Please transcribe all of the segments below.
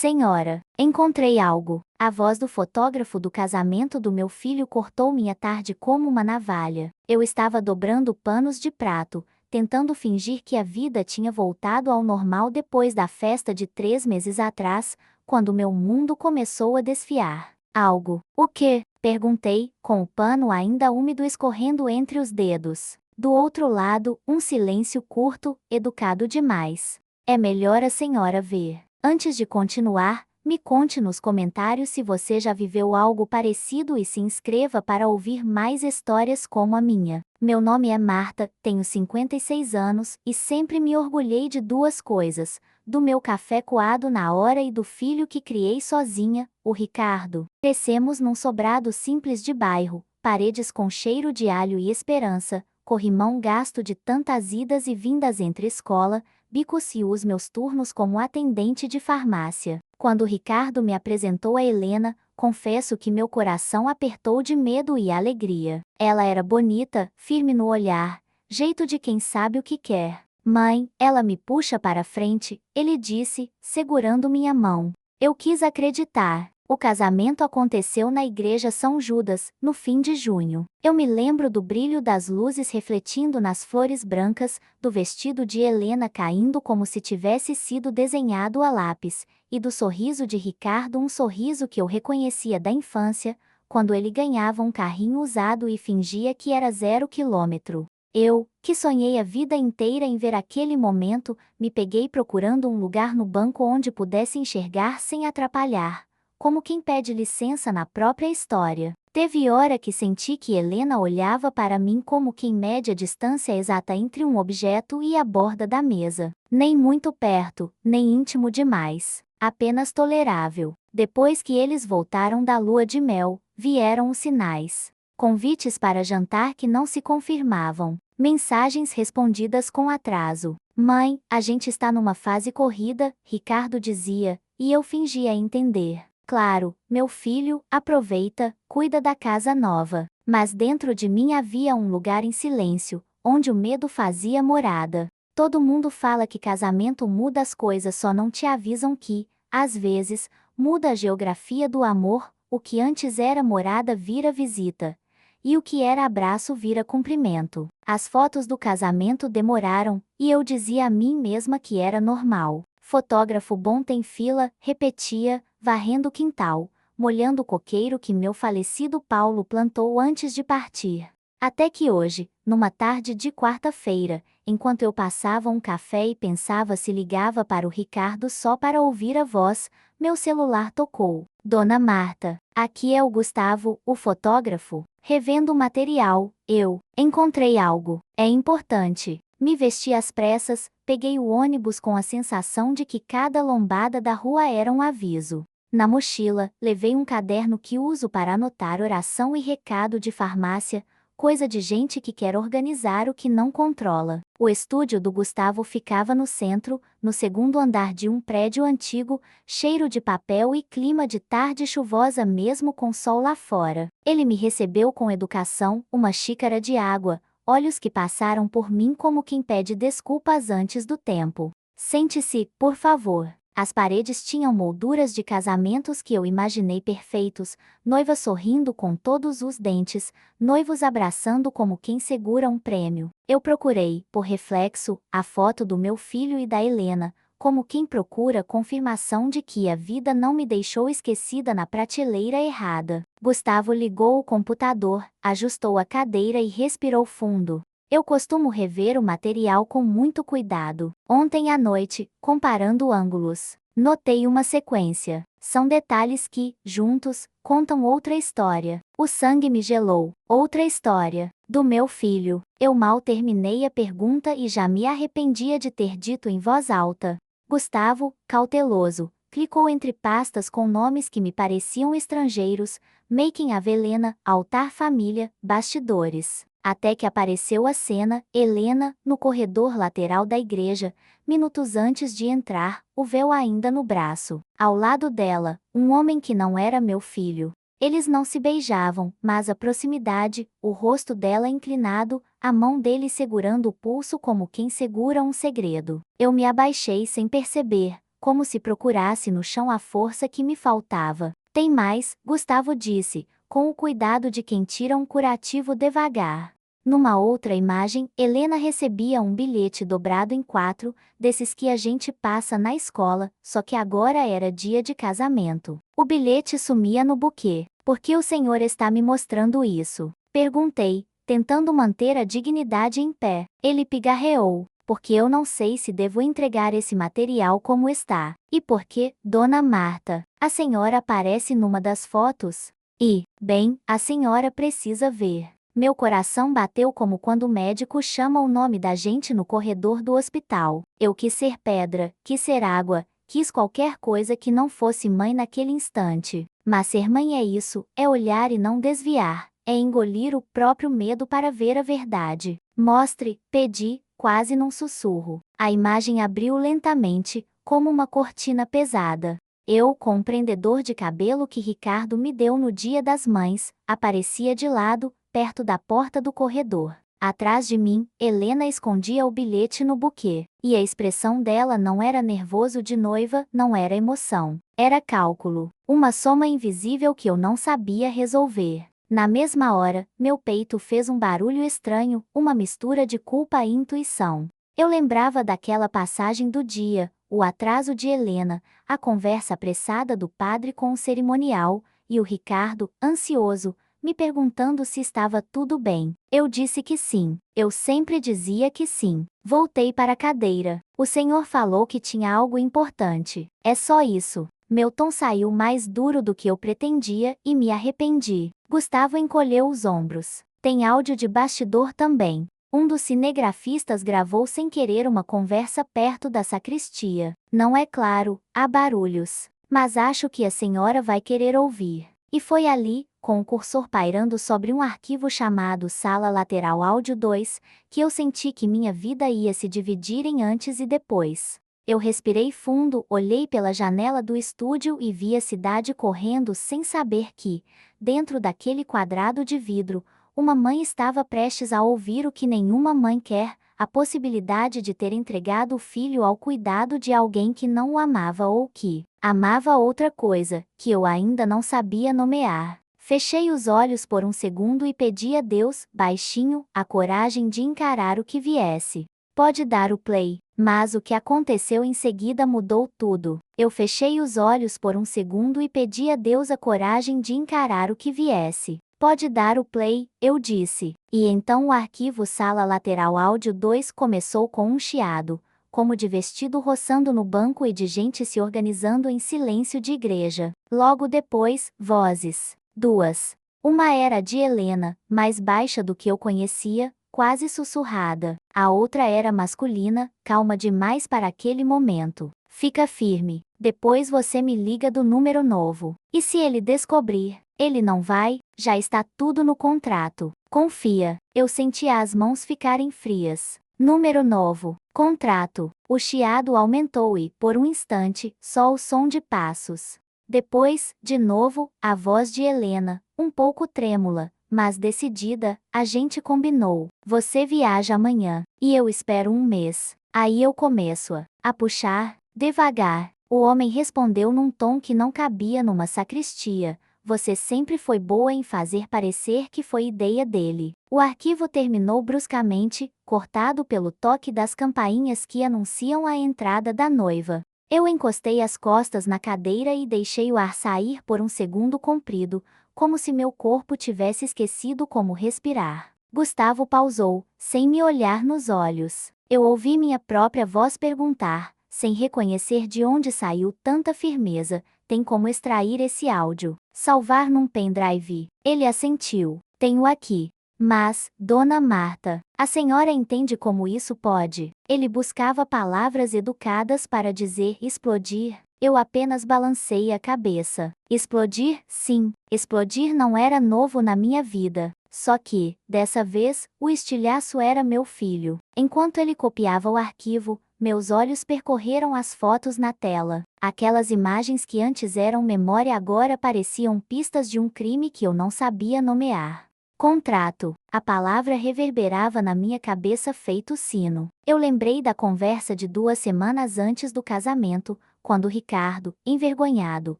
Senhora, encontrei algo. A voz do fotógrafo do casamento do meu filho cortou minha tarde como uma navalha. Eu estava dobrando panos de prato, tentando fingir que a vida tinha voltado ao normal depois da festa de 3 meses atrás, quando meu mundo começou a desfiar. Algo. O quê? Perguntei, com o pano ainda úmido escorrendo entre os dedos. Do outro lado, um silêncio curto, educado demais. É melhor a senhora ver. Antes de continuar, me conte nos comentários se você já viveu algo parecido e se inscreva para ouvir mais histórias como a minha. Meu nome é Marta, tenho 56 anos e sempre me orgulhei de duas coisas: do meu café coado na hora e do filho que criei sozinha, o Ricardo. Crescemos num sobrado simples de bairro, paredes com cheiro de alho e esperança, corrimão gasto de tantas idas e vindas entre escola, bicos e os meus turnos como atendente de farmácia. Quando Ricardo me apresentou a Helena, confesso que meu coração apertou de medo e alegria. Ela era bonita, firme no olhar, jeito de quem sabe o que quer. Mãe, ela me puxa para frente, ele disse, segurando minha mão. Eu quis acreditar. O casamento aconteceu na igreja São Judas, no fim de junho. Eu me lembro do brilho das luzes refletindo nas flores brancas, do vestido de Helena caindo como se tivesse sido desenhado a lápis, e do sorriso de Ricardo, um sorriso que eu reconhecia da infância, quando ele ganhava um carrinho usado e fingia que era 0 km. Eu, que sonhei a vida inteira em ver aquele momento, me peguei procurando um lugar no banco onde pudesse enxergar sem atrapalhar, como quem pede licença na própria história. Teve hora que senti que Helena olhava para mim como quem mede a distância exata entre um objeto e a borda da mesa. Nem muito perto, nem íntimo demais, apenas tolerável. Depois que eles voltaram da lua de mel, vieram os sinais. Convites para jantar que não se confirmavam. Mensagens respondidas com atraso. Mãe, a gente está numa fase corrida, Ricardo dizia, e eu fingia entender. Claro, meu filho, aproveita, cuida da casa nova. Mas dentro de mim havia um lugar em silêncio, onde o medo fazia morada. Todo mundo fala que casamento muda as coisas, só não te avisam que, às vezes, muda a geografia do amor, o que antes era morada vira visita. E o que era abraço vira cumprimento. As fotos do casamento demoraram, e eu dizia a mim mesma que era normal. Fotógrafo bom tem fila, repetia, varrendo o quintal, molhando o coqueiro que meu falecido Paulo plantou antes de partir. Até que hoje, numa tarde de quarta-feira, enquanto eu passava um café e pensava se ligava para o Ricardo só para ouvir a voz, meu celular tocou. Dona Marta, aqui é o Gustavo, o fotógrafo. Revendo o material, eu encontrei algo. É importante. Me vesti às pressas, peguei o ônibus com a sensação de que cada lombada da rua era um aviso. Na mochila, levei um caderno que uso para anotar oração e recado de farmácia, coisa de gente que quer organizar o que não controla. O estúdio do Gustavo ficava no centro, no segundo andar de um prédio antigo, cheiro de papel e clima de tarde chuvosa mesmo com sol lá fora. Ele me recebeu com educação, uma xícara de água, olhos que passaram por mim como quem pede desculpas antes do tempo. Sente-se, por favor. As paredes tinham molduras de casamentos que eu imaginei perfeitos, noivas sorrindo com todos os dentes, noivos abraçando como quem segura um prêmio. Eu procurei, por reflexo, a foto do meu filho e da Helena, como quem procura confirmação de que a vida não me deixou esquecida na prateleira errada. Gustavo ligou o computador, ajustou a cadeira e respirou fundo. Eu costumo rever o material com muito cuidado. Ontem à noite, comparando ângulos, notei uma sequência. São detalhes que, juntos, contam outra história. O sangue me gelou. Outra história. Do meu filho. Eu mal terminei a pergunta e já me arrependia de ter dito em voz alta. Gustavo, cauteloso, clicou entre pastas com nomes que me pareciam estrangeiros: Making of Helena, Altar Família, Bastidores. Até que apareceu a cena, Helena, no corredor lateral da igreja, minutos antes de entrar, o véu ainda no braço. Ao lado dela, um homem que não era meu filho. Eles não se beijavam, mas a proximidade, o rosto dela inclinado, a mão dele segurando o pulso como quem segura um segredo. Eu me abaixei sem perceber, como se procurasse no chão a força que me faltava. Tem mais, Gustavo disse, com o cuidado de quem tira um curativo devagar. Numa outra imagem, Helena recebia um bilhete dobrado em 4, desses que a gente passa na escola, só que agora era dia de casamento. O bilhete sumia no buquê. Por que o senhor está me mostrando isso? Perguntei, tentando manter a dignidade em pé. Ele pigarreou. Porque eu não sei se devo entregar esse material como está. E por que, Dona Marta, a senhora aparece numa das fotos? E, bem, a senhora precisa ver. Meu coração bateu como quando o médico chama o nome da gente no corredor do hospital. Eu quis ser pedra, quis ser água, quis qualquer coisa que não fosse mãe naquele instante. Mas ser mãe é isso, é olhar e não desviar, é engolir o próprio medo para ver a verdade. Mostre, pedi, quase num sussurro. A imagem abriu lentamente, como uma cortina pesada. Eu, com um prendedor de cabelo que Ricardo me deu no Dia das Mães, aparecia de lado, perto da porta do corredor. Atrás de mim, Helena escondia o bilhete no buquê, e a expressão dela não era nervoso de noiva, não era emoção. Era cálculo, uma soma invisível que eu não sabia resolver. Na mesma hora, meu peito fez um barulho estranho, uma mistura de culpa e intuição. Eu lembrava daquela passagem do dia, o atraso de Helena, a conversa apressada do padre com o cerimonial, e o Ricardo, ansioso, me perguntando se estava tudo bem. Eu disse que sim. Eu sempre dizia que sim. Voltei para a cadeira. O senhor falou que tinha algo importante. É só isso. Meu tom saiu mais duro do que eu pretendia e me arrependi. Gustavo encolheu os ombros. Tem áudio de bastidor também. Um dos cinegrafistas gravou sem querer uma conversa perto da sacristia. Não é claro, há barulhos. Mas acho que a senhora vai querer ouvir. E foi ali, com o cursor pairando sobre um arquivo chamado Sala Lateral Áudio 2, que eu senti que minha vida ia se dividir em antes e depois. Eu respirei fundo, olhei pela janela do estúdio e vi a cidade correndo sem saber que, dentro daquele quadrado de vidro, uma mãe estava prestes a ouvir o que nenhuma mãe quer, a possibilidade de ter entregado o filho ao cuidado de alguém que não o amava ou que amava outra coisa, que eu ainda não sabia nomear. Fechei os olhos por um segundo e pedi a Deus, baixinho, a coragem de encarar o que viesse. Pode dar o play, mas o que aconteceu em seguida mudou tudo. Eu fechei os olhos por um segundo e pedi a Deus a coragem de encarar o que viesse. Pode dar o play, eu disse. E então o arquivo Sala Lateral Áudio 2 começou com um chiado, como de vestido roçando no banco e de gente se organizando em silêncio de igreja. Logo depois, vozes. Duas. Uma era de Helena, mais baixa do que eu conhecia, quase sussurrada. A outra era masculina, calma demais para aquele momento. Fica firme. Depois você me liga do número novo. E se ele descobrir? Ele não vai, já está tudo no contrato. Confia. Eu sentia as mãos ficarem frias. Número novo. Contrato. O chiado aumentou e, por um instante, só o som de passos. Depois, de novo, a voz de Helena, um pouco trêmula, mas decidida, a gente combinou. Você viaja amanhã, e eu espero um mês. Aí eu começo a puxar, devagar. O homem respondeu num tom que não cabia numa sacristia. Você sempre foi boa em fazer parecer que foi ideia dele. O arquivo terminou bruscamente, cortado pelo toque das campainhas que anunciam a entrada da noiva. Eu encostei as costas na cadeira e deixei o ar sair por um segundo comprido, como se meu corpo tivesse esquecido como respirar. Gustavo pausou, sem me olhar nos olhos. Eu ouvi minha própria voz perguntar, sem reconhecer de onde saiu tanta firmeza: tem como extrair esse áudio? Salvar num pendrive? Ele assentiu. Tenho aqui. Mas, Dona Marta, a senhora entende como isso pode? Ele buscava palavras educadas para dizer explodir. Eu apenas balancei a cabeça. Explodir, sim. Explodir não era novo na minha vida. Só que, dessa vez, o estilhaço era meu filho. Enquanto ele copiava o arquivo, meus olhos percorreram as fotos na tela. Aquelas imagens que antes eram memória agora pareciam pistas de um crime que eu não sabia nomear. Contrato. A palavra reverberava na minha cabeça feito sino. Eu lembrei da conversa de 2 semanas antes do casamento, quando Ricardo, envergonhado,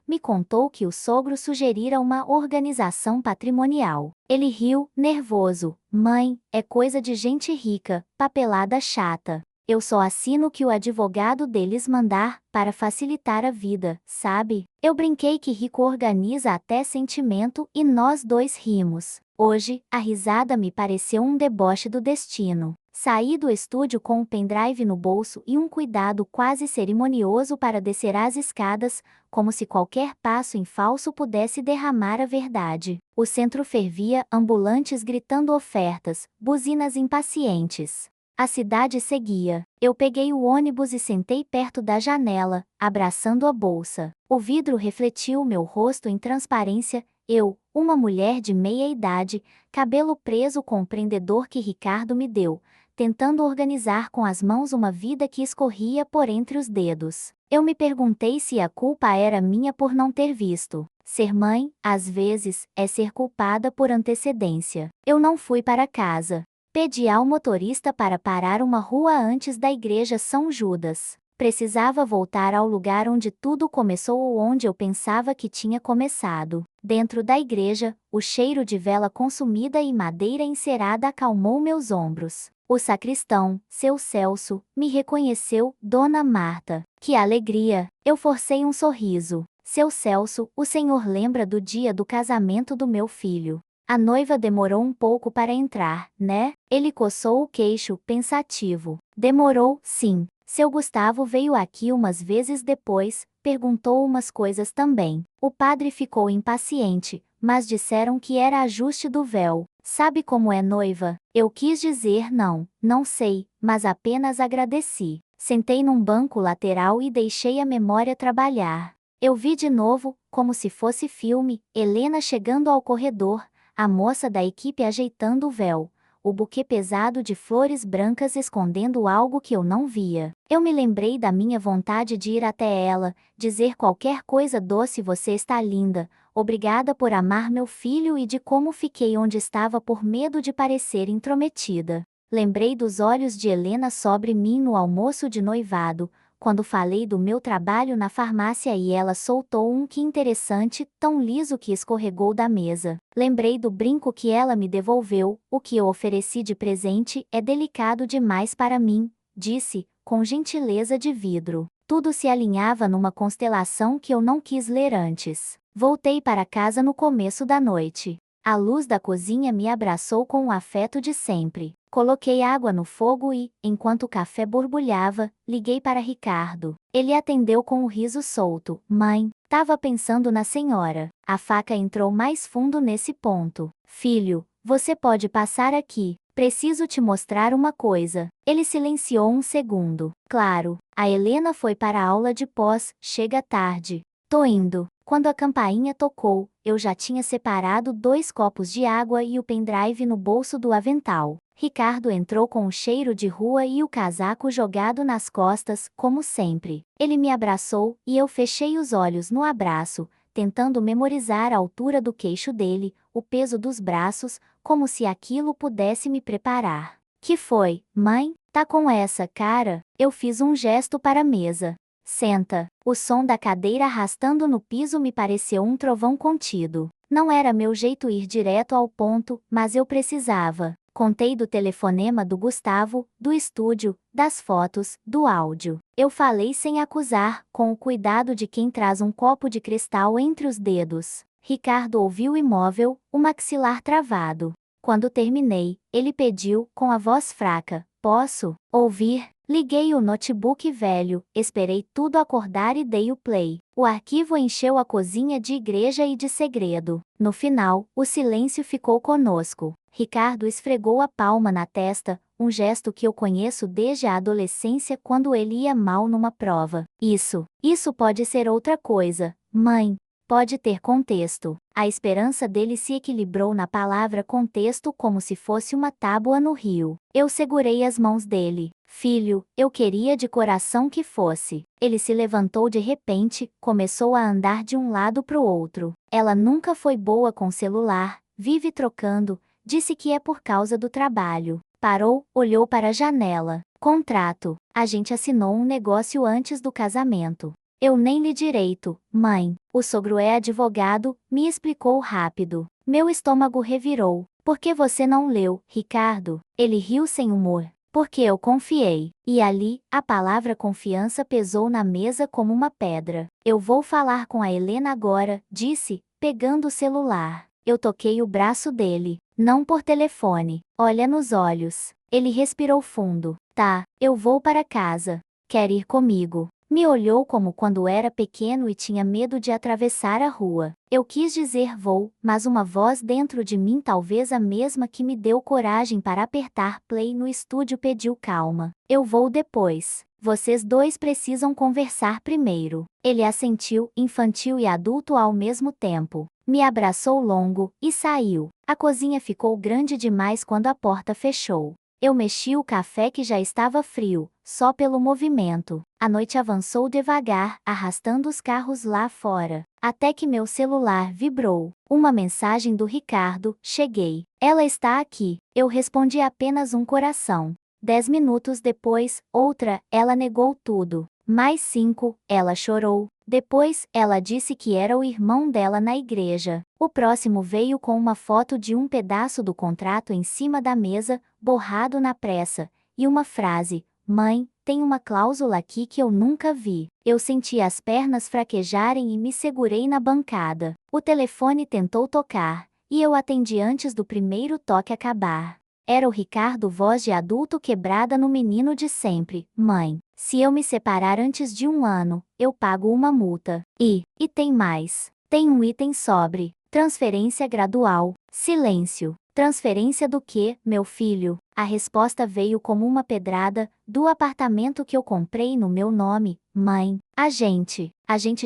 me contou que o sogro sugerira uma organização patrimonial. Ele riu, nervoso. Mãe, é coisa de gente rica, papelada chata. Eu só assino o que o advogado deles mandar, para facilitar a vida, sabe? Eu brinquei que rico organiza até sentimento e nós dois rimos. Hoje, a risada me pareceu um deboche do destino. Saí do estúdio com um pendrive no bolso e um cuidado quase cerimonioso para descer as escadas, como se qualquer passo em falso pudesse derramar a verdade. O centro fervia, ambulantes gritando ofertas, buzinas impacientes. A cidade seguia. Eu peguei o ônibus e sentei perto da janela, abraçando a bolsa. O vidro refletiu meu rosto em transparência. Eu, uma mulher de meia idade, cabelo preso com o prendedor que Ricardo me deu, tentando organizar com as mãos uma vida que escorria por entre os dedos. Eu me perguntei se a culpa era minha por não ter visto. Ser mãe, às vezes, é ser culpada por antecedência. Eu não fui para casa. Pedi ao motorista para parar uma rua antes da igreja São Judas. Precisava voltar ao lugar onde tudo começou ou onde eu pensava que tinha começado. Dentro da igreja, o cheiro de vela consumida e madeira encerada acalmou meus ombros. O sacristão, seu Celso, me reconheceu, Dona Marta. Que alegria! Eu forcei um sorriso. Seu Celso, o senhor lembra do dia do casamento do meu filho? A noiva demorou um pouco para entrar, né? Ele coçou o queixo, pensativo. Demorou, sim. Seu Gustavo veio aqui umas vezes depois, perguntou umas coisas também. O padre ficou impaciente, mas disseram que era ajuste do véu. Sabe como é noiva? Eu quis dizer não sei, mas apenas agradeci. Sentei num banco lateral e deixei a memória trabalhar. Eu vi de novo, como se fosse filme, Helena chegando ao corredor, a moça da equipe ajeitando o véu, o buquê pesado de flores brancas escondendo algo que eu não via. Eu me lembrei da minha vontade de ir até ela, dizer qualquer coisa doce: você está linda, obrigada por amar meu filho, e de como fiquei onde estava por medo de parecer intrometida. Lembrei dos olhos de Helena sobre mim no almoço de noivado, quando falei do meu trabalho na farmácia e ela soltou um "que interessante", tão liso que escorregou da mesa. Lembrei do brinco que ela me devolveu: o que eu ofereci de presente é delicado demais para mim, disse, com gentileza de vidro. Tudo se alinhava numa constelação que eu não quis ler antes. Voltei para casa no começo da noite. A luz da cozinha me abraçou com o afeto de sempre. Coloquei água no fogo e, enquanto o café borbulhava, liguei para Ricardo. Ele atendeu com um riso solto. Mãe, tava pensando na senhora. A faca entrou mais fundo nesse ponto. Filho, você pode passar aqui. Preciso te mostrar uma coisa. Ele silenciou um segundo. Claro, a Helena foi para a aula de pós, chega tarde. Tô indo. Quando a campainha tocou, eu já tinha separado 2 copos de água e o pendrive no bolso do avental. Ricardo entrou com o cheiro de rua e o casaco jogado nas costas, como sempre. Ele me abraçou, e eu fechei os olhos no abraço, tentando memorizar a altura do queixo dele, o peso dos braços, como se aquilo pudesse me preparar. Que foi, mãe? Tá com essa cara? Eu fiz um gesto para a mesa. Senta. O som da cadeira arrastando no piso me pareceu um trovão contido. Não era meu jeito ir direto ao ponto, mas eu precisava. Contei do telefonema do Gustavo, do estúdio, das fotos, do áudio. Eu falei sem acusar, com o cuidado de quem traz um copo de cristal entre os dedos. Ricardo ouviu imóvel, o maxilar travado. Quando terminei, ele pediu, com a voz fraca: posso ouvir? Liguei o notebook velho, esperei tudo acordar e dei o play. O arquivo encheu a cozinha de igreja e de segredo. No final, o silêncio ficou conosco. Ricardo esfregou a palma na testa, um gesto que eu conheço desde a adolescência quando ele ia mal numa prova. Isso pode ser outra coisa, mãe. Pode ter contexto. A esperança dele se equilibrou na palavra contexto como se fosse uma tábua no rio. Eu segurei as mãos dele. Filho, eu queria de coração que fosse. Ele se levantou de repente, começou a andar de um lado pro outro. Ela nunca foi boa com celular, vive trocando, disse que é por causa do trabalho. Parou, olhou para a janela. Contrato. A gente assinou um negócio antes do casamento. Eu nem li direito, mãe. O sogro é advogado, me explicou rápido. Meu estômago revirou. Por que você não leu, Ricardo? Ele riu sem humor. Porque eu confiei. E ali, a palavra confiança pesou na mesa como uma pedra. Eu vou falar com a Helena agora, disse, pegando o celular. Eu toquei o braço dele. Não por telefone. Olha nos olhos. Ele respirou fundo. Tá, eu vou para casa. Quer ir comigo? Me olhou como quando era pequeno e tinha medo de atravessar a rua. Eu quis dizer vou, mas uma voz dentro de mim, talvez a mesma que me deu coragem para apertar play no estúdio, pediu calma. Eu vou depois. Vocês dois precisam conversar primeiro. Ele assentiu, infantil e adulto ao mesmo tempo. Me abraçou longo, e saiu. A cozinha ficou grande demais quando a porta fechou. Eu mexi o café que já estava frio, só pelo movimento. A noite avançou devagar, arrastando os carros lá fora. Até que meu celular vibrou. Uma mensagem do Ricardo, cheguei. Ela está aqui. Eu respondi apenas um coração. 10 minutos depois, outra, ela negou tudo. Mais 5, ela chorou. Depois, ela disse que era o irmão dela na igreja. O próximo veio com uma foto de um pedaço do contrato em cima da mesa, borrado na pressa, e uma frase: Mãe, tem uma cláusula aqui que eu nunca vi. Eu senti as pernas fraquejarem e me segurei na bancada. O telefone tentou tocar, e eu atendi antes do primeiro toque acabar. Era o Ricardo, voz de adulto quebrada no menino de sempre. Mãe, se eu me separar antes de 1 ano, eu pago uma multa. E tem mais. Tem um item sobre transferência gradual. Silêncio. Transferência do quê, meu filho? A resposta veio como uma pedrada, do apartamento que eu comprei no meu nome. Mãe, a gente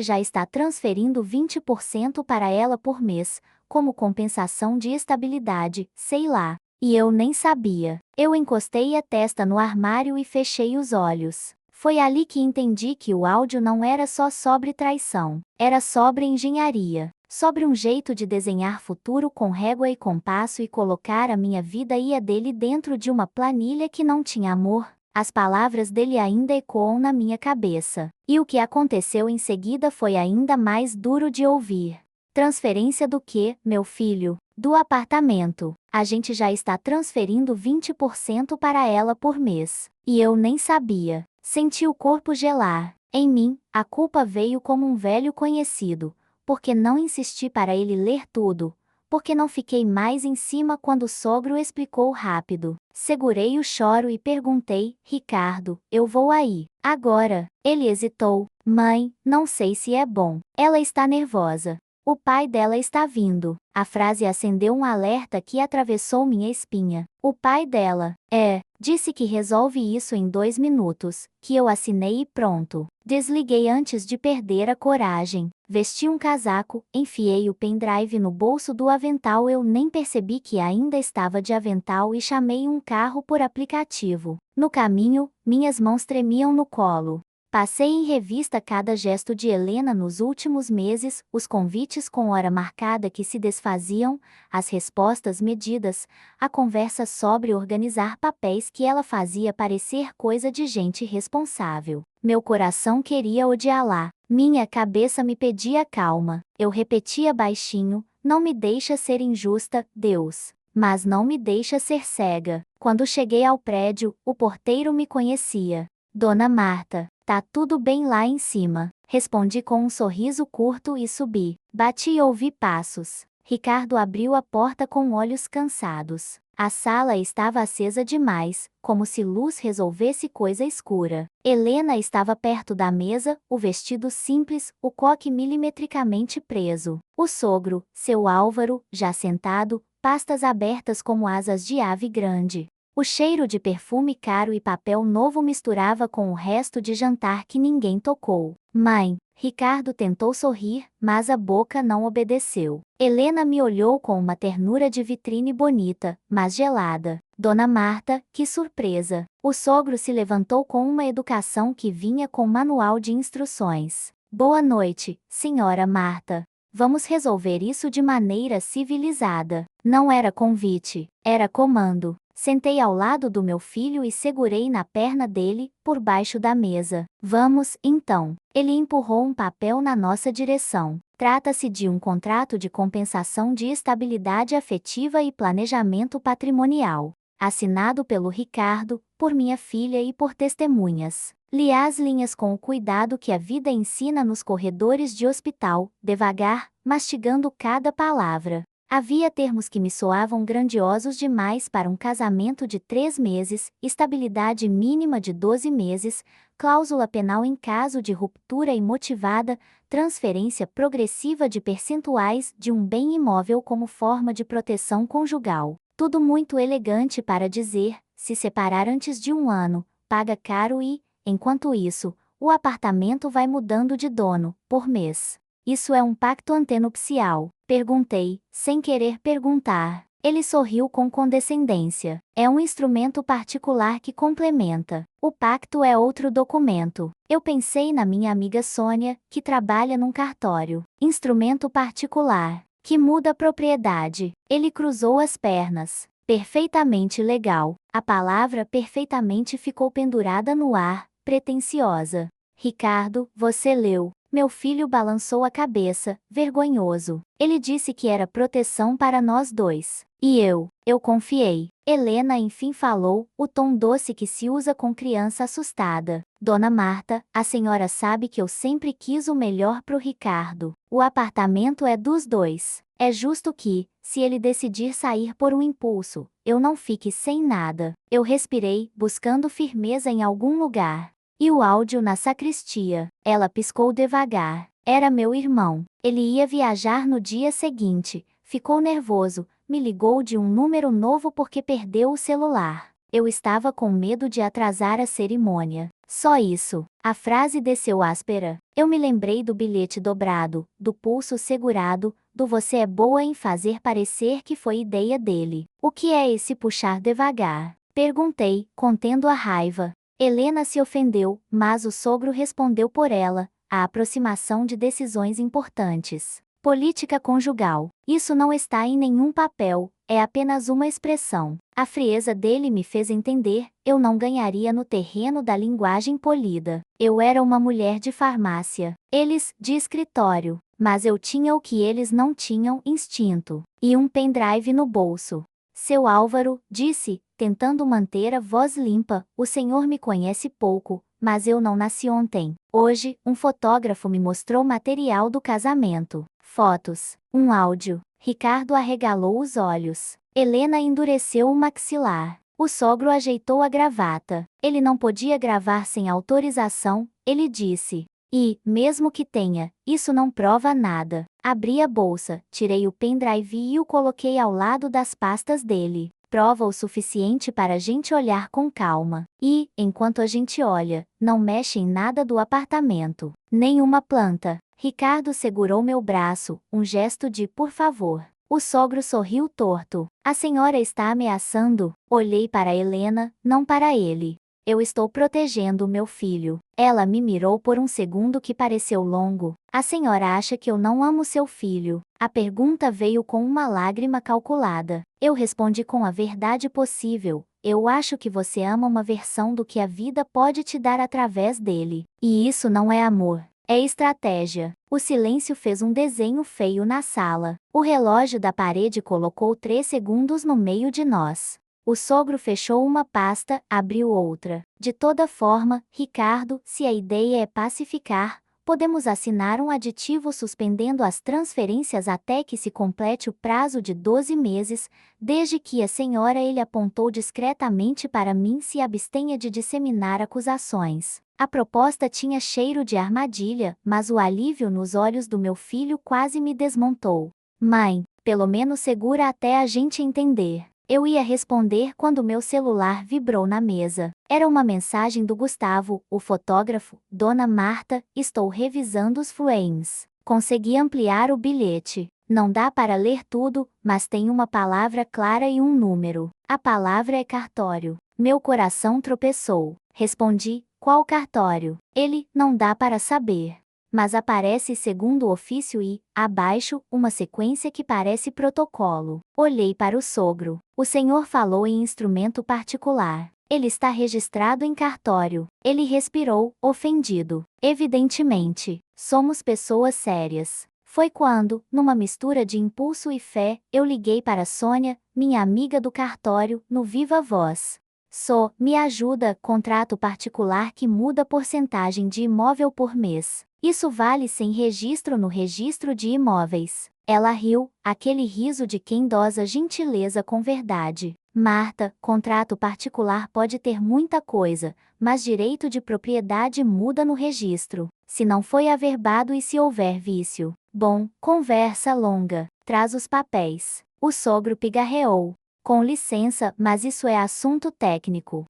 já está transferindo 20% para ela por mês, como compensação de estabilidade, sei lá. E eu nem sabia. Eu encostei a testa no armário e fechei os olhos. Foi ali que entendi que o áudio não era só sobre traição. Era sobre engenharia. Sobre um jeito de desenhar futuro com régua e compasso e colocar a minha vida e a dele dentro de uma planilha que não tinha amor. As palavras dele ainda ecoam na minha cabeça. E o que aconteceu em seguida foi ainda mais duro de ouvir. Transferência do quê, meu filho? Do apartamento. A gente já está transferindo 20% para ela por mês. E eu nem sabia. Senti o corpo gelar. Em mim, a culpa veio como um velho conhecido. Porque não insisti para ele ler tudo. Porque não fiquei mais em cima quando o sogro explicou rápido. Segurei o choro e perguntei: Ricardo, eu vou aí. Agora. Ele hesitou. Mãe, não sei se é bom. Ela está nervosa. O pai dela está vindo. A frase acendeu um alerta que atravessou minha espinha. O pai dela. Disse que resolve isso em 2 minutos, que eu assinei e pronto. Desliguei antes de perder a coragem. Vesti um casaco, enfiei o pendrive no bolso do avental, eu nem percebi que ainda estava de avental e chamei um carro por aplicativo. No caminho, minhas mãos tremiam no colo. Passei em revista cada gesto de Helena nos últimos meses, os convites com hora marcada que se desfaziam, as respostas medidas, a conversa sobre organizar papéis que ela fazia parecer coisa de gente responsável. Meu coração queria odiá-la. Minha cabeça me pedia calma. Eu repetia baixinho: não me deixa ser injusta, Deus. Mas não me deixa ser cega. Quando cheguei ao prédio, o porteiro me conhecia. Dona Marta, tá tudo bem lá em cima. Respondi com um sorriso curto e subi. Bati e ouvi passos. Ricardo abriu a porta com olhos cansados. A sala estava acesa demais, como se luz resolvesse coisa escura. Helena estava perto da mesa, o vestido simples, o coque milimetricamente preso. O sogro, seu Álvaro, já sentado, pastas abertas como asas de ave grande. O cheiro de perfume caro e papel novo misturava com o resto de jantar que ninguém tocou. Mãe, Ricardo tentou sorrir, mas a boca não obedeceu. Helena me olhou com uma ternura de vitrine bonita, mas gelada. Dona Marta, que surpresa! O sogro se levantou com uma educação que vinha com manual de instruções. Boa noite, senhora Marta. Vamos resolver isso de maneira civilizada. Não era convite, era comando. Sentei ao lado do meu filho e segurei na perna dele, por baixo da mesa. Vamos, então. Ele empurrou um papel na nossa direção. Trata-se de um contrato de compensação de estabilidade afetiva e planejamento patrimonial. Assinado pelo Ricardo, por minha filha e por testemunhas. Li as linhas com o cuidado que a vida ensina nos corredores de hospital, devagar, mastigando cada palavra. Havia termos que me soavam grandiosos demais para um casamento de 3 meses, estabilidade mínima de 12 meses, cláusula penal em caso de ruptura imotivada, transferência progressiva de percentuais de um bem imóvel como forma de proteção conjugal. Tudo muito elegante para dizer, se separar antes de 1 ano, paga caro e, enquanto isso, o apartamento vai mudando de dono, por mês. Isso é um pacto antenupcial? Perguntei, sem querer perguntar. Ele sorriu com condescendência. É um instrumento particular que complementa. O pacto é outro documento. Eu pensei na minha amiga Sônia, que trabalha num cartório. Instrumento particular. Que muda a propriedade. Ele cruzou as pernas. Perfeitamente legal. A palavra perfeitamente ficou pendurada no ar, pretensiosa. Ricardo, você leu. Meu filho balançou a cabeça, vergonhoso. Ele disse que era proteção para nós dois. E eu confiei. Helena enfim falou, o tom doce que se usa com criança assustada. Dona Marta, a senhora sabe que eu sempre quis o melhor pro Ricardo. O apartamento é dos dois. É justo que, se ele decidir sair por um impulso, eu não fique sem nada. Eu respirei, buscando firmeza em algum lugar. E o áudio na sacristia. Ela piscou devagar. Era meu irmão. Ele ia viajar no dia seguinte. Ficou nervoso. Me ligou de um número novo porque perdeu o celular. Eu estava com medo de atrasar a cerimônia. Só isso. A frase desceu áspera. Eu me lembrei do bilhete dobrado, do pulso segurado, do você é boa em fazer parecer que foi ideia dele. O que é esse puxar devagar? Perguntei, contendo a raiva. Helena se ofendeu, mas o sogro respondeu por ela, a aproximação de decisões importantes. Política conjugal. Isso não está em nenhum papel, é apenas uma expressão. A frieza dele me fez entender, eu não ganharia no terreno da linguagem polida. Eu era uma mulher de farmácia. Eles, de escritório. Mas eu tinha o que eles não tinham, instinto. E um pendrive no bolso. Seu Álvaro, disse, tentando manter a voz limpa, o senhor me conhece pouco, mas eu não nasci ontem. Hoje, um fotógrafo me mostrou material do casamento. Fotos. Um áudio. Ricardo arregalou os olhos. Helena endureceu o maxilar. O sogro ajeitou a gravata. Ele não podia gravar sem autorização, ele disse. E, mesmo que tenha, isso não prova nada. Abri a bolsa, tirei o pendrive e o coloquei ao lado das pastas dele. Prova o suficiente para a gente olhar com calma. E, enquanto a gente olha, não mexe em nada do apartamento. Nenhuma planta. Ricardo segurou meu braço, um gesto de por favor. O sogro sorriu torto. A senhora está ameaçando? Olhei para Helena, não para ele. Eu estou protegendo meu filho. Ela me mirou por um segundo que pareceu longo. A senhora acha que eu não amo seu filho? A pergunta veio com uma lágrima calculada. Eu respondi com a verdade possível. Eu acho que você ama uma versão do que a vida pode te dar através dele. E isso não é amor. É estratégia. O silêncio fez um desenho feio na sala. O relógio da parede colocou 3 segundos no meio de nós. O sogro fechou uma pasta, abriu outra. De toda forma, Ricardo, se a ideia é pacificar, podemos assinar um aditivo suspendendo as transferências até que se complete o prazo de 12 meses, desde que a senhora ele apontou discretamente para mim se abstenha de disseminar acusações. A proposta tinha cheiro de armadilha, mas o alívio nos olhos do meu filho quase me desmontou. Mãe, pelo menos segura até a gente entender. Eu ia responder quando meu celular vibrou na mesa. Era uma mensagem do Gustavo, o fotógrafo. Dona Marta, estou revisando os frames. Consegui ampliar o bilhete. Não dá para ler tudo, mas tem uma palavra clara e um número. A palavra é cartório. Meu coração tropeçou. Respondi, qual cartório? Ele, não dá para saber. mas aparece segundo o ofício e, abaixo, uma sequência que parece protocolo. Olhei para o sogro. O senhor falou em instrumento particular. Ele está registrado em cartório. Ele respirou, ofendido. Evidentemente, somos pessoas sérias. Foi quando, numa mistura de impulso e fé, eu liguei para Sônia, minha amiga do cartório, no viva voz. Me ajuda, contrato particular que muda a porcentagem de imóvel por mês. Isso vale sem registro no registro de imóveis. Ela riu, aquele riso de quem dosa gentileza com verdade. Marta, contrato particular pode ter muita coisa, mas direito de propriedade muda no registro. Se não foi averbado e se houver vício. Bom, conversa longa. Traz os papéis. O sogro pigarreou. Com licença, mas isso é assunto técnico.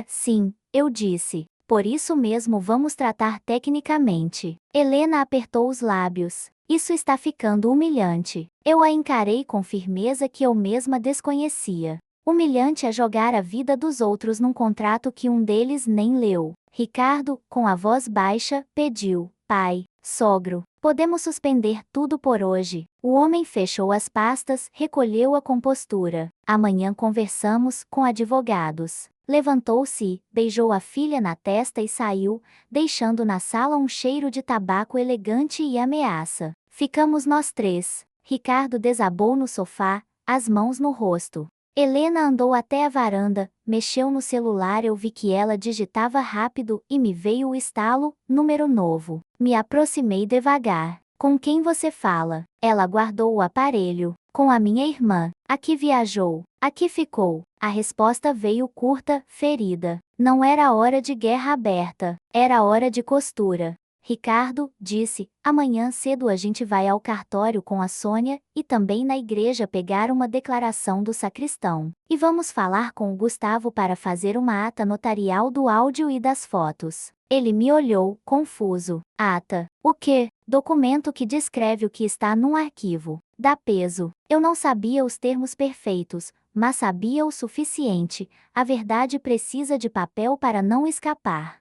Sim, eu disse. Por isso mesmo vamos tratar tecnicamente. Helena apertou os lábios. Isso está ficando humilhante. Eu a encarei com firmeza que eu mesma desconhecia. Humilhante é jogar a vida dos outros num contrato que um deles nem leu. Ricardo, com a voz baixa, pediu: pai, sogro, podemos suspender tudo por hoje. O homem fechou as pastas, recolheu a compostura. Amanhã conversamos com advogados. Levantou-se, beijou a filha na testa e saiu, deixando na sala um cheiro de tabaco elegante e ameaça. Ficamos nós três. Ricardo desabou no sofá, as mãos no rosto. Helena andou até a varanda, mexeu no celular. Eu vi que ela digitava rápido e me veio o estalo, número novo. Me aproximei devagar. Com quem você fala? Ela guardou o aparelho. Com a minha irmã. Aqui viajou. Aqui ficou. A resposta veio curta, ferida. Não era hora de guerra aberta. Era hora de costura. Ricardo, disse, amanhã cedo a gente vai ao cartório com a Sônia, e também na igreja pegar uma declaração do sacristão. E vamos falar com o Gustavo para fazer uma ata notarial do áudio e das fotos. Ele me olhou, confuso. Ata? O quê? Documento que descreve o que está num arquivo. Dá peso. Eu não sabia os termos perfeitos, mas sabia o suficiente. A verdade precisa de papel para não escapar.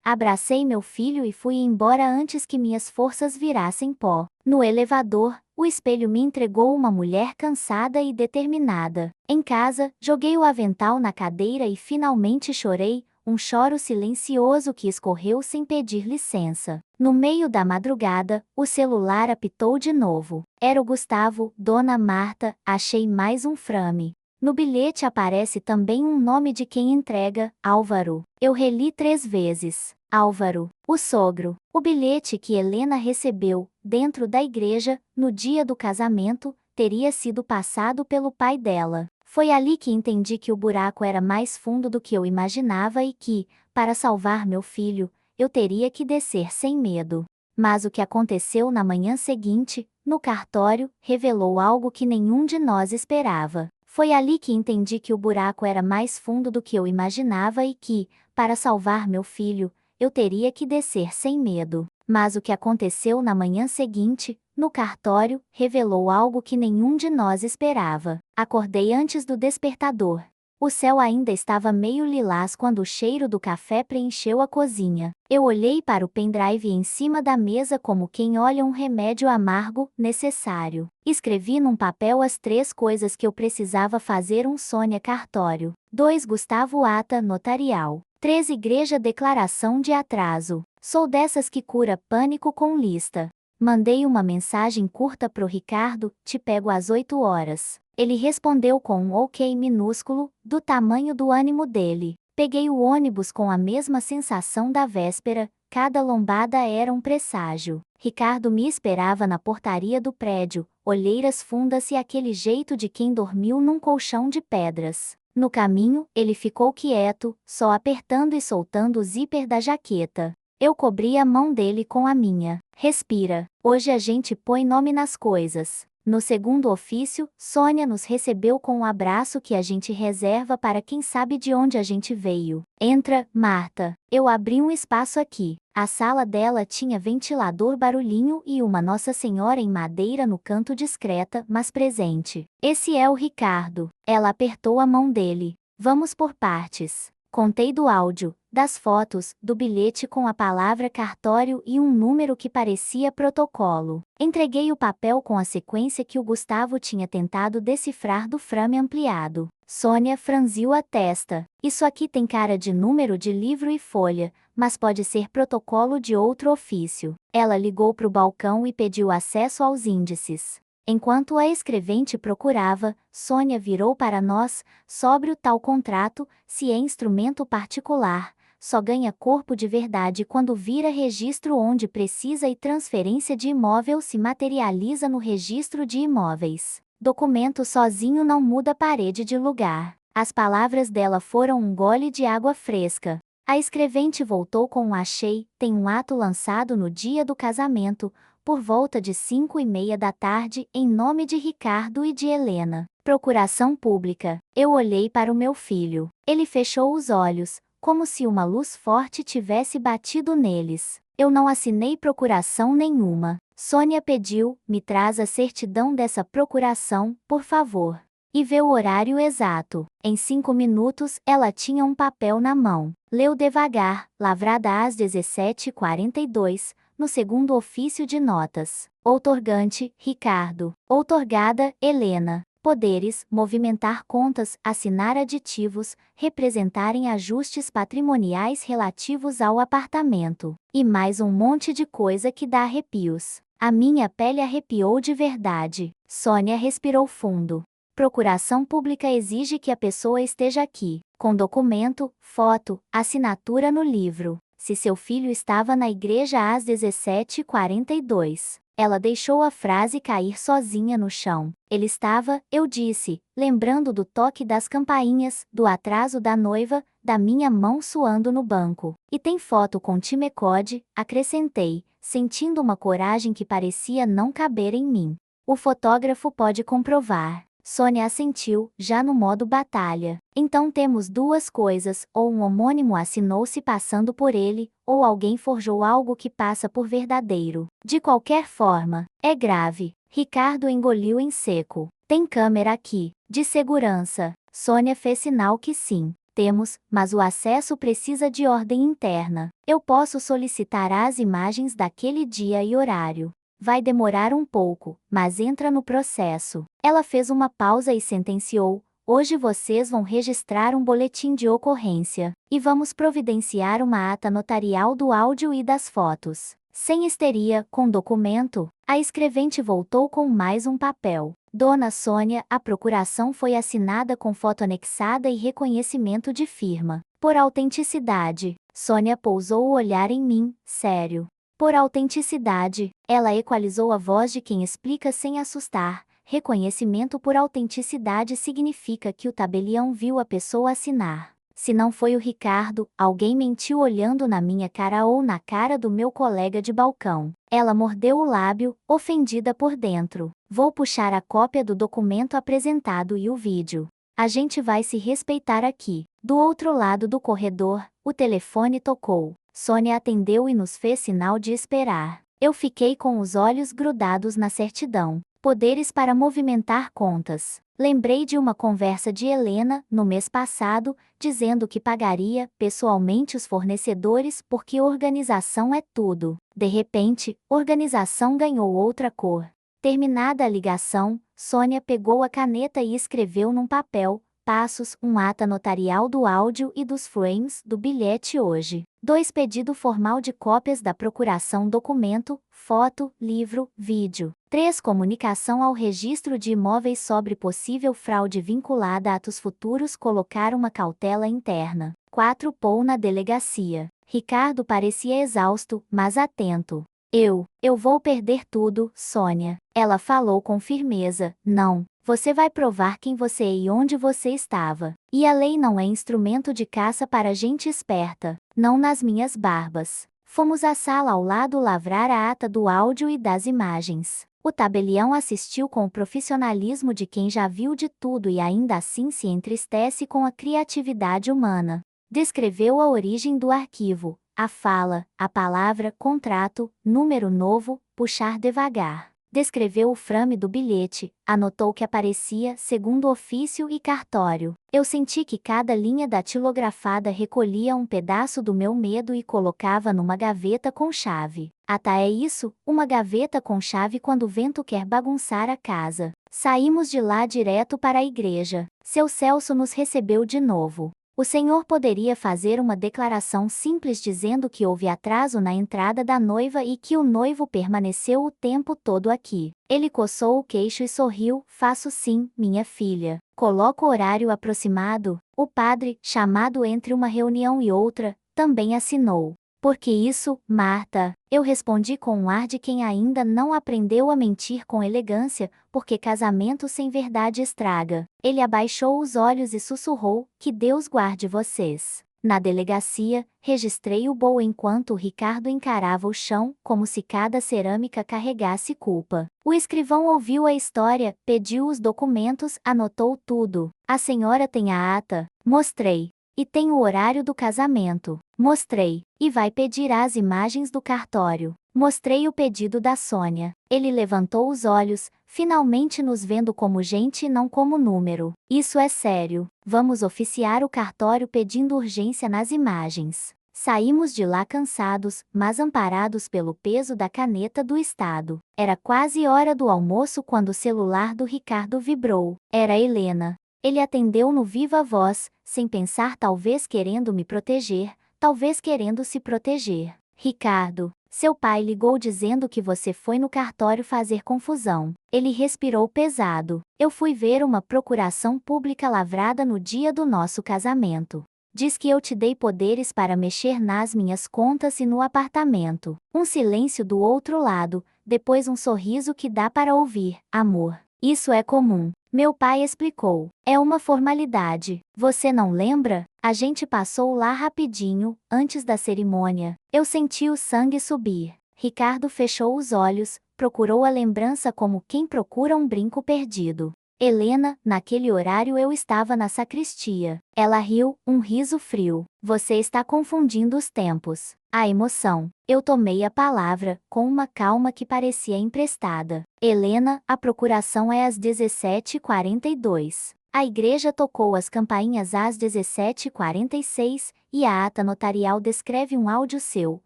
Abracei meu filho e fui embora antes que minhas forças virassem pó. No elevador, o espelho me entregou uma mulher cansada e determinada. Em casa, joguei o avental na cadeira e finalmente chorei, um choro silencioso que escorreu sem pedir licença. No meio da madrugada, o celular apitou de novo. Era o Gustavo, Dona Marta, achei mais um frame. No bilhete aparece também um nome de quem entrega, Álvaro. Eu reli 3 vezes. Álvaro, o sogro. O bilhete que Helena recebeu, dentro da igreja, no dia do casamento, teria sido passado pelo pai dela. Foi ali que entendi que o buraco era mais fundo do que eu imaginava e que, para salvar meu filho, eu teria que descer sem medo. Mas o que aconteceu na manhã seguinte, no cartório, revelou algo que nenhum de nós esperava. Foi ali que entendi que o buraco era mais fundo do que eu imaginava e que, para salvar meu filho, eu teria que descer sem medo. Mas o que aconteceu na manhã seguinte, no cartório, revelou algo que nenhum de nós esperava. Acordei antes do despertador. O céu ainda estava meio lilás quando o cheiro do café preencheu a cozinha. Eu olhei para o pendrive em cima da mesa como quem olha um remédio amargo, necessário. Escrevi num papel as 3 coisas que eu precisava fazer: 1 Sônia cartório, 2 Gustavo ata notarial, 3 igreja declaração de atraso. Sou dessas que cura pânico com lista. Mandei uma mensagem curta pro Ricardo, te pego às 8 horas. Ele respondeu com um ok minúsculo, do tamanho do ânimo dele. Peguei o ônibus com a mesma sensação da véspera, cada lombada era um presságio. Ricardo me esperava na portaria do prédio, olheiras fundas e aquele jeito de quem dormiu num colchão de pedras. No caminho, ele ficou quieto, só apertando e soltando o zíper da jaqueta. Eu cobri a mão dele com a minha. Respira. Hoje a gente põe nome nas coisas. No segundo ofício, Sônia nos recebeu com um abraço que a gente reserva para quem sabe de onde a gente veio. Entra, Marta. Eu abri um espaço aqui. A sala dela tinha ventilador barulhinho e uma Nossa Senhora em madeira no canto, discreta, mas presente. Esse é o Ricardo. Ela apertou a mão dele. Vamos por partes. Contei do áudio, das fotos, do bilhete com a palavra cartório e um número que parecia protocolo. Entreguei o papel com a sequência que o Gustavo tinha tentado decifrar do frame ampliado. Sônia franziu a testa. Isso aqui tem cara de número de livro e folha, mas pode ser protocolo de outro ofício. Ela ligou para o balcão e pediu acesso aos índices. Enquanto a escrevente procurava, Sônia virou para nós, sobre o tal contrato, se é instrumento particular, só ganha corpo de verdade quando vira registro onde precisa e transferência de imóvel se materializa no registro de imóveis. Documento sozinho não muda parede de lugar. As palavras dela foram um gole de água fresca. A escrevente voltou com um achei, tem um ato lançado no dia do casamento, por volta de 5:30 da tarde, em nome de Ricardo e de Helena. Procuração pública. Eu olhei para o meu filho. Ele fechou os olhos, como se uma luz forte tivesse batido neles. Eu não assinei procuração nenhuma. Sônia pediu, me traz a certidão dessa procuração, por favor. E vê o horário exato. Em 5 minutos, ela tinha um papel na mão. Leu devagar, lavrada às 17h42, no segundo ofício de notas. Outorgante, Ricardo. Outorgada, Helena. Poderes, movimentar contas, assinar aditivos, representarem ajustes patrimoniais relativos ao apartamento. E mais um monte de coisa que dá arrepios. A minha pele arrepiou de verdade. Sônia respirou fundo. Procuração pública exige que a pessoa esteja aqui, com documento, foto, assinatura no livro. Se seu filho estava na igreja às 17h42. Ela deixou a frase cair sozinha no chão. Ele estava, eu disse, lembrando do toque das campainhas, do atraso da noiva, da minha mão suando no banco. E tem foto com Timecode, acrescentei, sentindo uma coragem que parecia não caber em mim. O fotógrafo pode comprovar. Sônia assentiu, já no modo batalha. Então temos duas coisas, ou um homônimo assinou se passando por ele, ou alguém forjou algo que passa por verdadeiro. De qualquer forma, é grave. Ricardo engoliu em seco. Tem câmera aqui, de segurança. Sônia fez sinal que sim. Temos, mas o acesso precisa de ordem interna. Eu posso solicitar as imagens daquele dia e horário. Vai demorar um pouco, mas entra no processo. Ela fez uma pausa e sentenciou: hoje vocês vão registrar um boletim de ocorrência, e vamos providenciar uma ata notarial do áudio e das fotos. Sem histeria, com documento, a escrevente voltou com mais um papel. Dona Sônia, a procuração foi assinada com foto anexada e reconhecimento de firma. Por autenticidade, Sônia pousou o olhar em mim, sério. Por autenticidade, ela equalizou a voz de quem explica sem assustar. Reconhecimento por autenticidade significa que o tabelião viu a pessoa assinar. Se não foi o Ricardo, alguém mentiu olhando na minha cara ou na cara do meu colega de balcão. Ela mordeu o lábio, ofendida por dentro. Vou puxar a cópia do documento apresentado e o vídeo. A gente vai se respeitar aqui. Do outro lado do corredor, o telefone tocou. Sônia atendeu e nos fez sinal de esperar. Eu fiquei com os olhos grudados na certidão. Poderes para movimentar contas. Lembrei de uma conversa de Helena, no mês passado, dizendo que pagaria, pessoalmente, os fornecedores porque organização é tudo. De repente, organização ganhou outra cor. Terminada a ligação, Sônia pegou a caneta e escreveu num papel: passos, um ata notarial do áudio e dos frames do bilhete hoje. 2. Pedido formal de cópias da procuração documento, foto, livro, vídeo. 3. Comunicação ao registro de imóveis sobre possível fraude vinculada a atos futuros, colocar uma cautela interna. 4. Pôr na delegacia. Ricardo parecia exausto, mas atento. Eu vou perder tudo, Sônia. Ela falou com firmeza. Não. Você vai provar quem você é e onde você estava. E a lei não é instrumento de caça para gente esperta. Não nas minhas barbas. Fomos à sala ao lado lavrar a ata do áudio e das imagens. O tabelião assistiu com o profissionalismo de quem já viu de tudo e ainda assim se entristece com a criatividade humana. Descreveu a origem do arquivo, a fala, a palavra contrato, número novo, puxar devagar. Descreveu o frame do bilhete, anotou que aparecia segundo ofício e cartório. Eu senti que cada linha datilografada recolhia um pedaço do meu medo e colocava numa gaveta com chave. Até é isso, uma gaveta com chave quando o vento quer bagunçar a casa. Saímos de lá direto para a igreja. Seu Celso nos recebeu de novo. O senhor poderia fazer uma declaração simples dizendo que houve atraso na entrada da noiva e que o noivo permaneceu o tempo todo aqui. Ele coçou o queixo e sorriu. Faço sim, minha filha. Coloco o horário aproximado. O padre, chamado entre uma reunião e outra, também assinou. Porque isso, Marta? Eu respondi com um ar de quem ainda não aprendeu a mentir com elegância, porque casamento sem verdade estraga. Ele abaixou os olhos e sussurrou, que Deus guarde vocês. Na delegacia, registrei o bolo enquanto o Ricardo encarava o chão, como se cada cerâmica carregasse culpa. O escrivão ouviu a história, pediu os documentos, anotou tudo. A senhora tem a ata? Mostrei. E tem o horário do casamento. Mostrei. E vai pedir as imagens do cartório. Mostrei o pedido da Sônia. Ele levantou os olhos, finalmente nos vendo como gente e não como número. Isso é sério. Vamos oficiar o cartório pedindo urgência nas imagens. Saímos de lá cansados, mas amparados pelo peso da caneta do Estado. Era quase hora do almoço quando o celular do Ricardo vibrou. Era Helena. Ele atendeu no viva voz, sem pensar, talvez querendo me proteger, talvez querendo se proteger. Ricardo, seu pai ligou dizendo que você foi no cartório fazer confusão. Ele respirou pesado. Eu fui ver uma procuração pública lavrada no dia do nosso casamento. Diz que eu te dei poderes para mexer nas minhas contas e no apartamento. Um silêncio do outro lado, depois um sorriso que dá para ouvir. Amor, isso é comum. Meu pai explicou. É uma formalidade. Você não lembra? A gente passou lá rapidinho, antes da cerimônia. Eu senti o sangue subir. Ricardo fechou os olhos, procurou a lembrança como quem procura um brinco perdido. Helena, naquele horário eu estava na sacristia. Ela riu, um riso frio. Você está confundindo os tempos. A emoção. Eu tomei a palavra, com uma calma que parecia emprestada. Helena, a procuração é às 17h42. A igreja tocou as campainhas às 17h46, e a ata notarial descreve um áudio seu,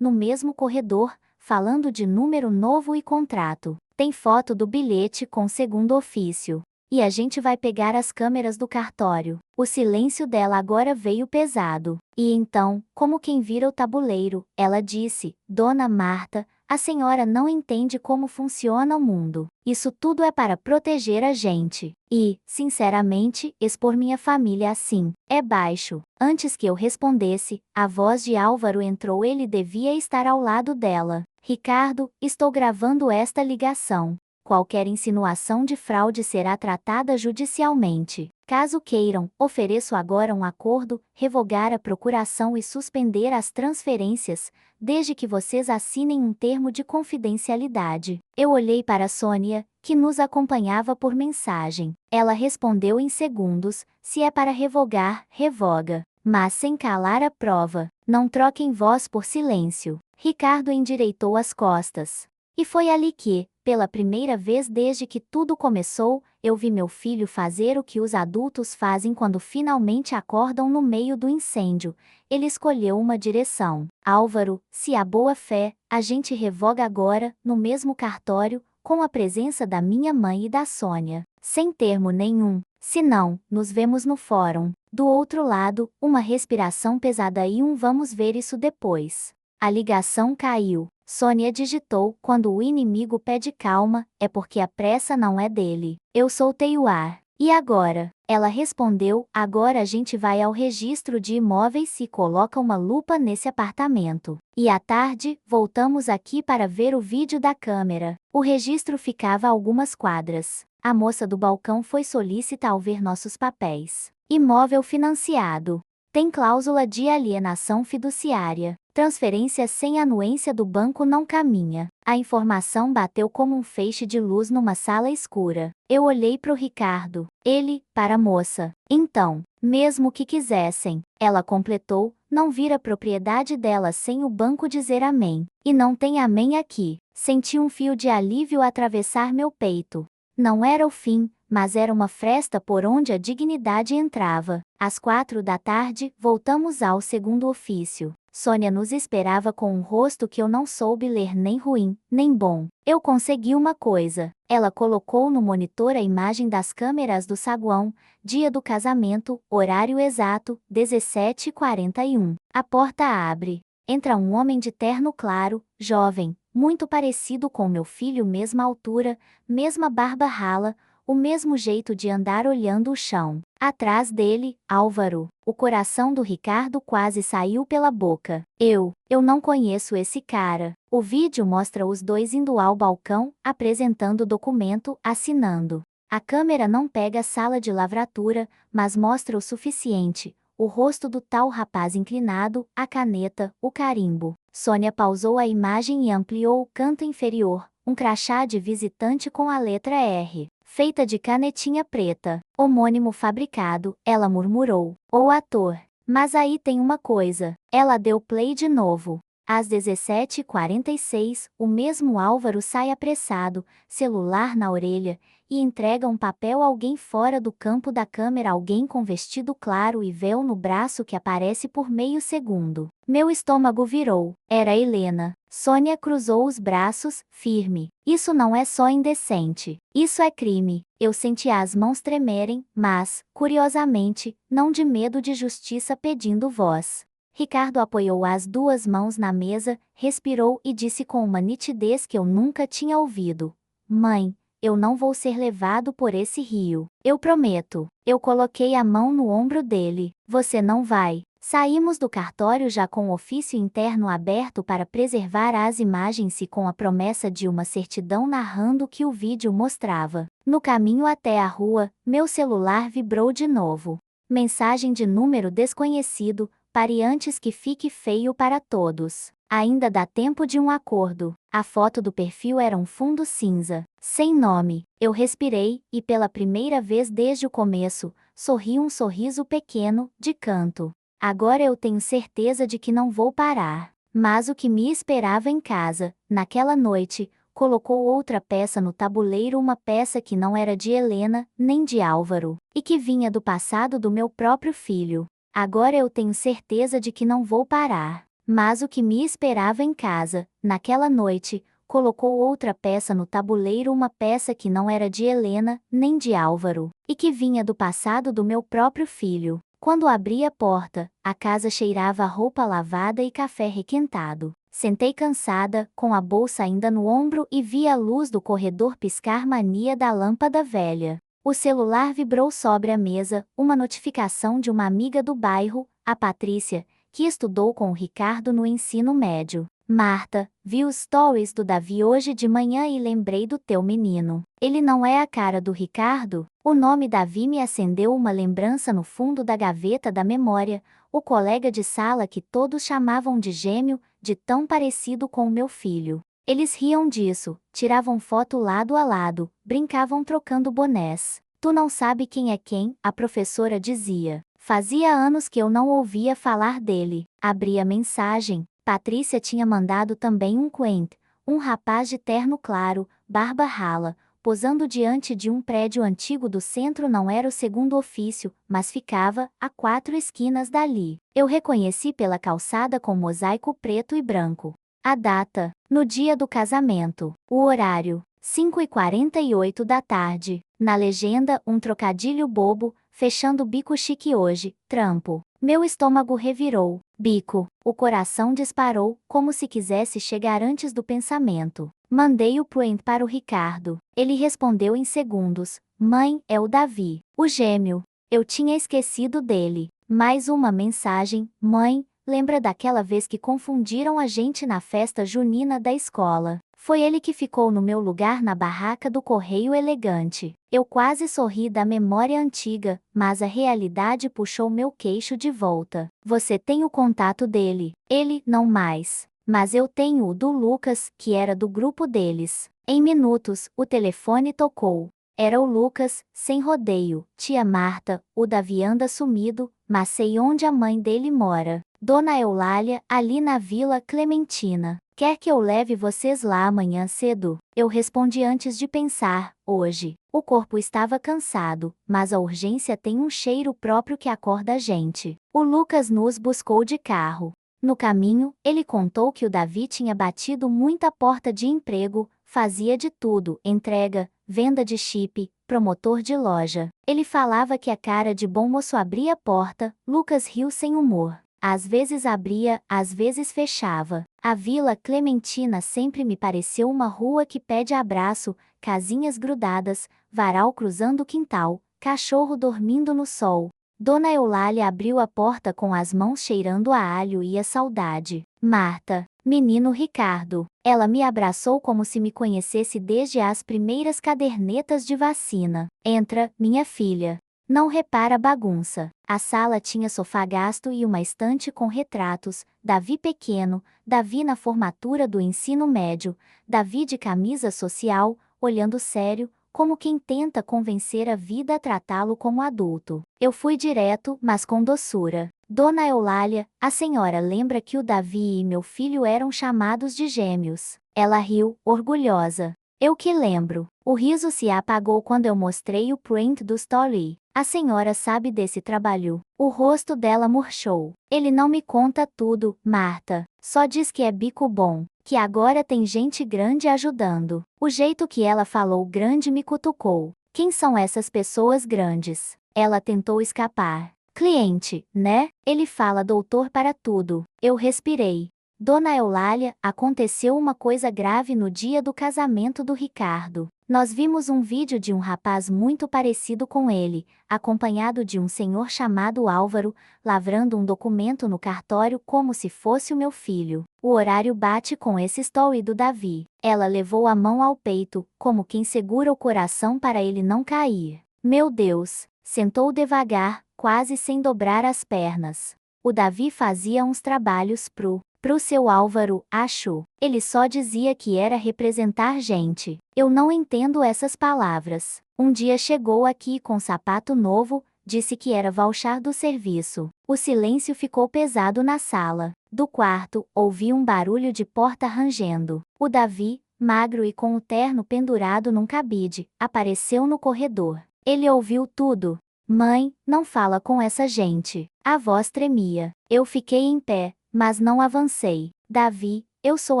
no mesmo corredor, falando de número novo e contrato. Tem foto do bilhete com segundo ofício. E a gente vai pegar as câmeras do cartório. O silêncio dela agora veio pesado. E então, como quem vira o tabuleiro, ela disse: Dona Marta, a senhora não entende como funciona o mundo. Isso tudo é para proteger a gente. E, sinceramente, expor minha família assim é baixo. Antes que eu respondesse, a voz de Álvaro entrou. Ele devia estar ao lado dela. Ricardo, estou gravando esta ligação. Qualquer insinuação de fraude será tratada judicialmente. Caso queiram, ofereço agora um acordo, revogar a procuração e suspender as transferências, desde que vocês assinem um termo de confidencialidade. Eu olhei para Sônia, que nos acompanhava por mensagem. Ela respondeu em segundos: se é para revogar, revoga. Mas sem calar a prova. Não troquem voz por silêncio. Ricardo endireitou as costas. E foi ali que, pela primeira vez desde que tudo começou, eu vi meu filho fazer o que os adultos fazem quando finalmente acordam no meio do incêndio. Ele escolheu uma direção. Álvaro, se há boa fé, a gente revoga agora, no mesmo cartório, com a presença da minha mãe e da Sônia. Sem termo nenhum. Se não, nos vemos no fórum. Do outro lado, uma respiração pesada e um vamos ver isso depois. A ligação caiu. Sônia digitou: quando o inimigo pede calma, é porque a pressa não é dele. Eu soltei o ar. E agora? Ela respondeu: agora a gente vai ao registro de imóveis e coloca uma lupa nesse apartamento. E à tarde, voltamos aqui para ver o vídeo da câmera. O registro ficava a algumas quadras. A moça do balcão foi solícita ao ver nossos papéis. Imóvel financiado. Tem cláusula de alienação fiduciária. Transferência sem anuência do banco não caminha. A informação bateu como um feixe de luz numa sala escura. Eu olhei para o Ricardo. Ele, para a moça. Então, mesmo que quisessem, ela completou, não vira propriedade dela sem o banco dizer amém. E não tem amém aqui. Senti um fio de alívio atravessar meu peito. Não era o fim, mas era uma fresta por onde a dignidade entrava. Às 4 da tarde, voltamos ao segundo ofício. Sônia nos esperava com um rosto que eu não soube ler, nem ruim, nem bom. Eu consegui uma coisa. Ela colocou no monitor a imagem das câmeras do saguão, dia do casamento, horário exato, 17h41. A porta abre. Entra um homem de terno claro, jovem, muito parecido com meu filho, mesma altura, mesma barba rala, o mesmo jeito de andar olhando o chão. Atrás dele, Álvaro. O coração do Ricardo quase saiu pela boca. Eu não conheço esse cara. O vídeo mostra os dois indo ao balcão, apresentando o documento, assinando. A câmera não pega a sala de lavratura, mas mostra o suficiente. O rosto do tal rapaz inclinado, a caneta, o carimbo. Sônia pausou a imagem e ampliou o canto inferior, um crachá de visitante com a letra R, feita de canetinha preta. Homônimo fabricado, ela murmurou. O ator. Mas aí tem uma coisa. Ela deu play de novo. Às 17h46, o mesmo Álvaro sai apressado, celular na orelha, e entrega um papel a alguém fora do campo da câmera, alguém com vestido claro e véu no braço que aparece por meio segundo. Meu estômago virou. Era Helena. Sônia cruzou os braços, firme. Isso não é só indecente. Isso é crime. Eu senti as mãos tremerem, mas, curiosamente, não de medo de justiça pedindo voz. Ricardo apoiou as duas mãos na mesa, respirou e disse com uma nitidez que eu nunca tinha ouvido: Mãe, eu não vou ser levado por esse rio. Eu prometo. Eu coloquei a mão no ombro dele. Você não vai. Saímos do cartório já com o ofício interno aberto para preservar as imagens e com a promessa de uma certidão narrando o que o vídeo mostrava. No caminho até a rua, meu celular vibrou de novo. Mensagem de número desconhecido: pare antes que fique feio para todos. Ainda dá tempo de um acordo. A foto do perfil era um fundo cinza, sem nome. Eu respirei, e pela primeira vez desde o começo, sorri um sorriso pequeno, de canto. Agora eu tenho certeza de que não vou parar. Mas o que me esperava em casa, naquela noite, colocou outra peça no tabuleiro, uma peça que não era de Helena, nem de Álvaro, e que vinha do passado do meu próprio filho. Agora eu tenho certeza de que não vou parar. Mas o que me esperava em casa, naquela noite, colocou outra peça no tabuleiro, uma peça que não era de Helena, nem de Álvaro, e que vinha do passado do meu próprio filho. Quando abri a porta, a casa cheirava a roupa lavada e café requentado. Sentei cansada, com a bolsa ainda no ombro, e vi a luz do corredor piscar, mania da lâmpada velha. O celular vibrou sobre a mesa, uma notificação de uma amiga do bairro, a Patrícia, que estudou com o Ricardo no ensino médio. Marta, vi os stories do Davi hoje de manhã e lembrei do teu menino. Ele não é a cara do Ricardo? O nome Davi me acendeu uma lembrança no fundo da gaveta da memória, o colega de sala que todos chamavam de gêmeo, de tão parecido com o meu filho. Eles riam disso, tiravam foto lado a lado, brincavam trocando bonés. Tu não sabe quem é quem, a professora dizia. Fazia anos que eu não ouvia falar dele. Abri a mensagem. Patrícia tinha mandado também um quent, um rapaz de terno claro, barba rala, posando diante de um prédio antigo do centro. Não era o segundo ofício, mas ficava a 4 esquinas dali. Eu reconheci pela calçada com mosaico preto e branco. A data, no dia do casamento. O horário, 5h48 da tarde. Na legenda, um trocadilho bobo, fechando o bico chique hoje, trampo. Meu estômago revirou. Bico. O coração disparou, como se quisesse chegar antes do pensamento. Mandei o print para o Ricardo. Ele respondeu em segundos. Mãe, é o Davi, o gêmeo. Eu tinha esquecido dele. Mais uma mensagem. Mãe, lembra daquela vez que confundiram a gente na festa junina da escola? Foi ele que ficou no meu lugar na barraca do correio elegante. Eu quase sorri da memória antiga, mas a realidade puxou meu queixo de volta. Você tem o contato dele? Ele, não mais. Mas eu tenho o do Lucas, que era do grupo deles. Em minutos, o telefone tocou. Era o Lucas, sem rodeio. Tia Marta, o Davi anda sumido, mas sei onde a mãe dele mora. Dona Eulália, ali na Vila Clementina. Quer que eu leve vocês lá amanhã cedo? Eu respondi antes de pensar, hoje. O corpo estava cansado, mas a urgência tem um cheiro próprio que acorda a gente. O Lucas nos buscou de carro. No caminho, ele contou que o Davi tinha batido muita porta de emprego, fazia de tudo, entrega, venda de chip, promotor de loja. Ele falava que a cara de bom moço abria a porta. Lucas riu sem humor. Às vezes abria, às vezes fechava. A Vila Clementina sempre me pareceu uma rua que pede abraço, casinhas grudadas, varal cruzando o quintal, cachorro dormindo no sol. Dona Eulália abriu a porta com as mãos cheirando a alho e a saudade. Marta, menino Ricardo. Ela me abraçou como se me conhecesse desde as primeiras cadernetas de vacina. Entra, minha filha. Não repara a bagunça. A sala tinha sofá gasto e uma estante com retratos, Davi pequeno, Davi na formatura do ensino médio, Davi de camisa social, olhando sério, como quem tenta convencer a vida a tratá-lo como adulto. Eu fui direto, mas com doçura. Dona Eulália, a senhora lembra que o Davi e meu filho eram chamados de gêmeos? Ela riu, orgulhosa. Eu que lembro. O riso se apagou quando eu mostrei o print do story. A senhora sabe desse trabalho. O rosto dela murchou. Ele não me conta tudo, Marta. Só diz que é bico bom, que agora tem gente grande ajudando. O jeito que ela falou grande me cutucou. Quem são essas pessoas grandes? Ela tentou escapar. Cliente, né? Ele fala doutor para tudo. Eu respirei. Dona Eulália, aconteceu uma coisa grave no dia do casamento do Ricardo. Nós vimos um vídeo de um rapaz muito parecido com ele, acompanhado de um senhor chamado Álvaro, lavrando um documento no cartório como se fosse o meu filho. O horário bate com esse story do Davi. Ela levou a mão ao peito, como quem segura o coração para ele não cair. Meu Deus! Sentou devagar, quase sem dobrar as pernas. O Davi fazia uns trabalhos pro seu Álvaro, acho. Ele só dizia que era representar gente. Eu não entendo essas palavras. Um dia chegou aqui com sapato novo, disse que era voucher do serviço. O silêncio ficou pesado na sala. Do quarto, ouvi um barulho de porta rangendo. O Davi, magro e com o terno pendurado num cabide, apareceu no corredor. Ele ouviu tudo. Mãe, não fala com essa gente. A voz tremia. Eu fiquei em pé, mas não avancei. Davi, eu sou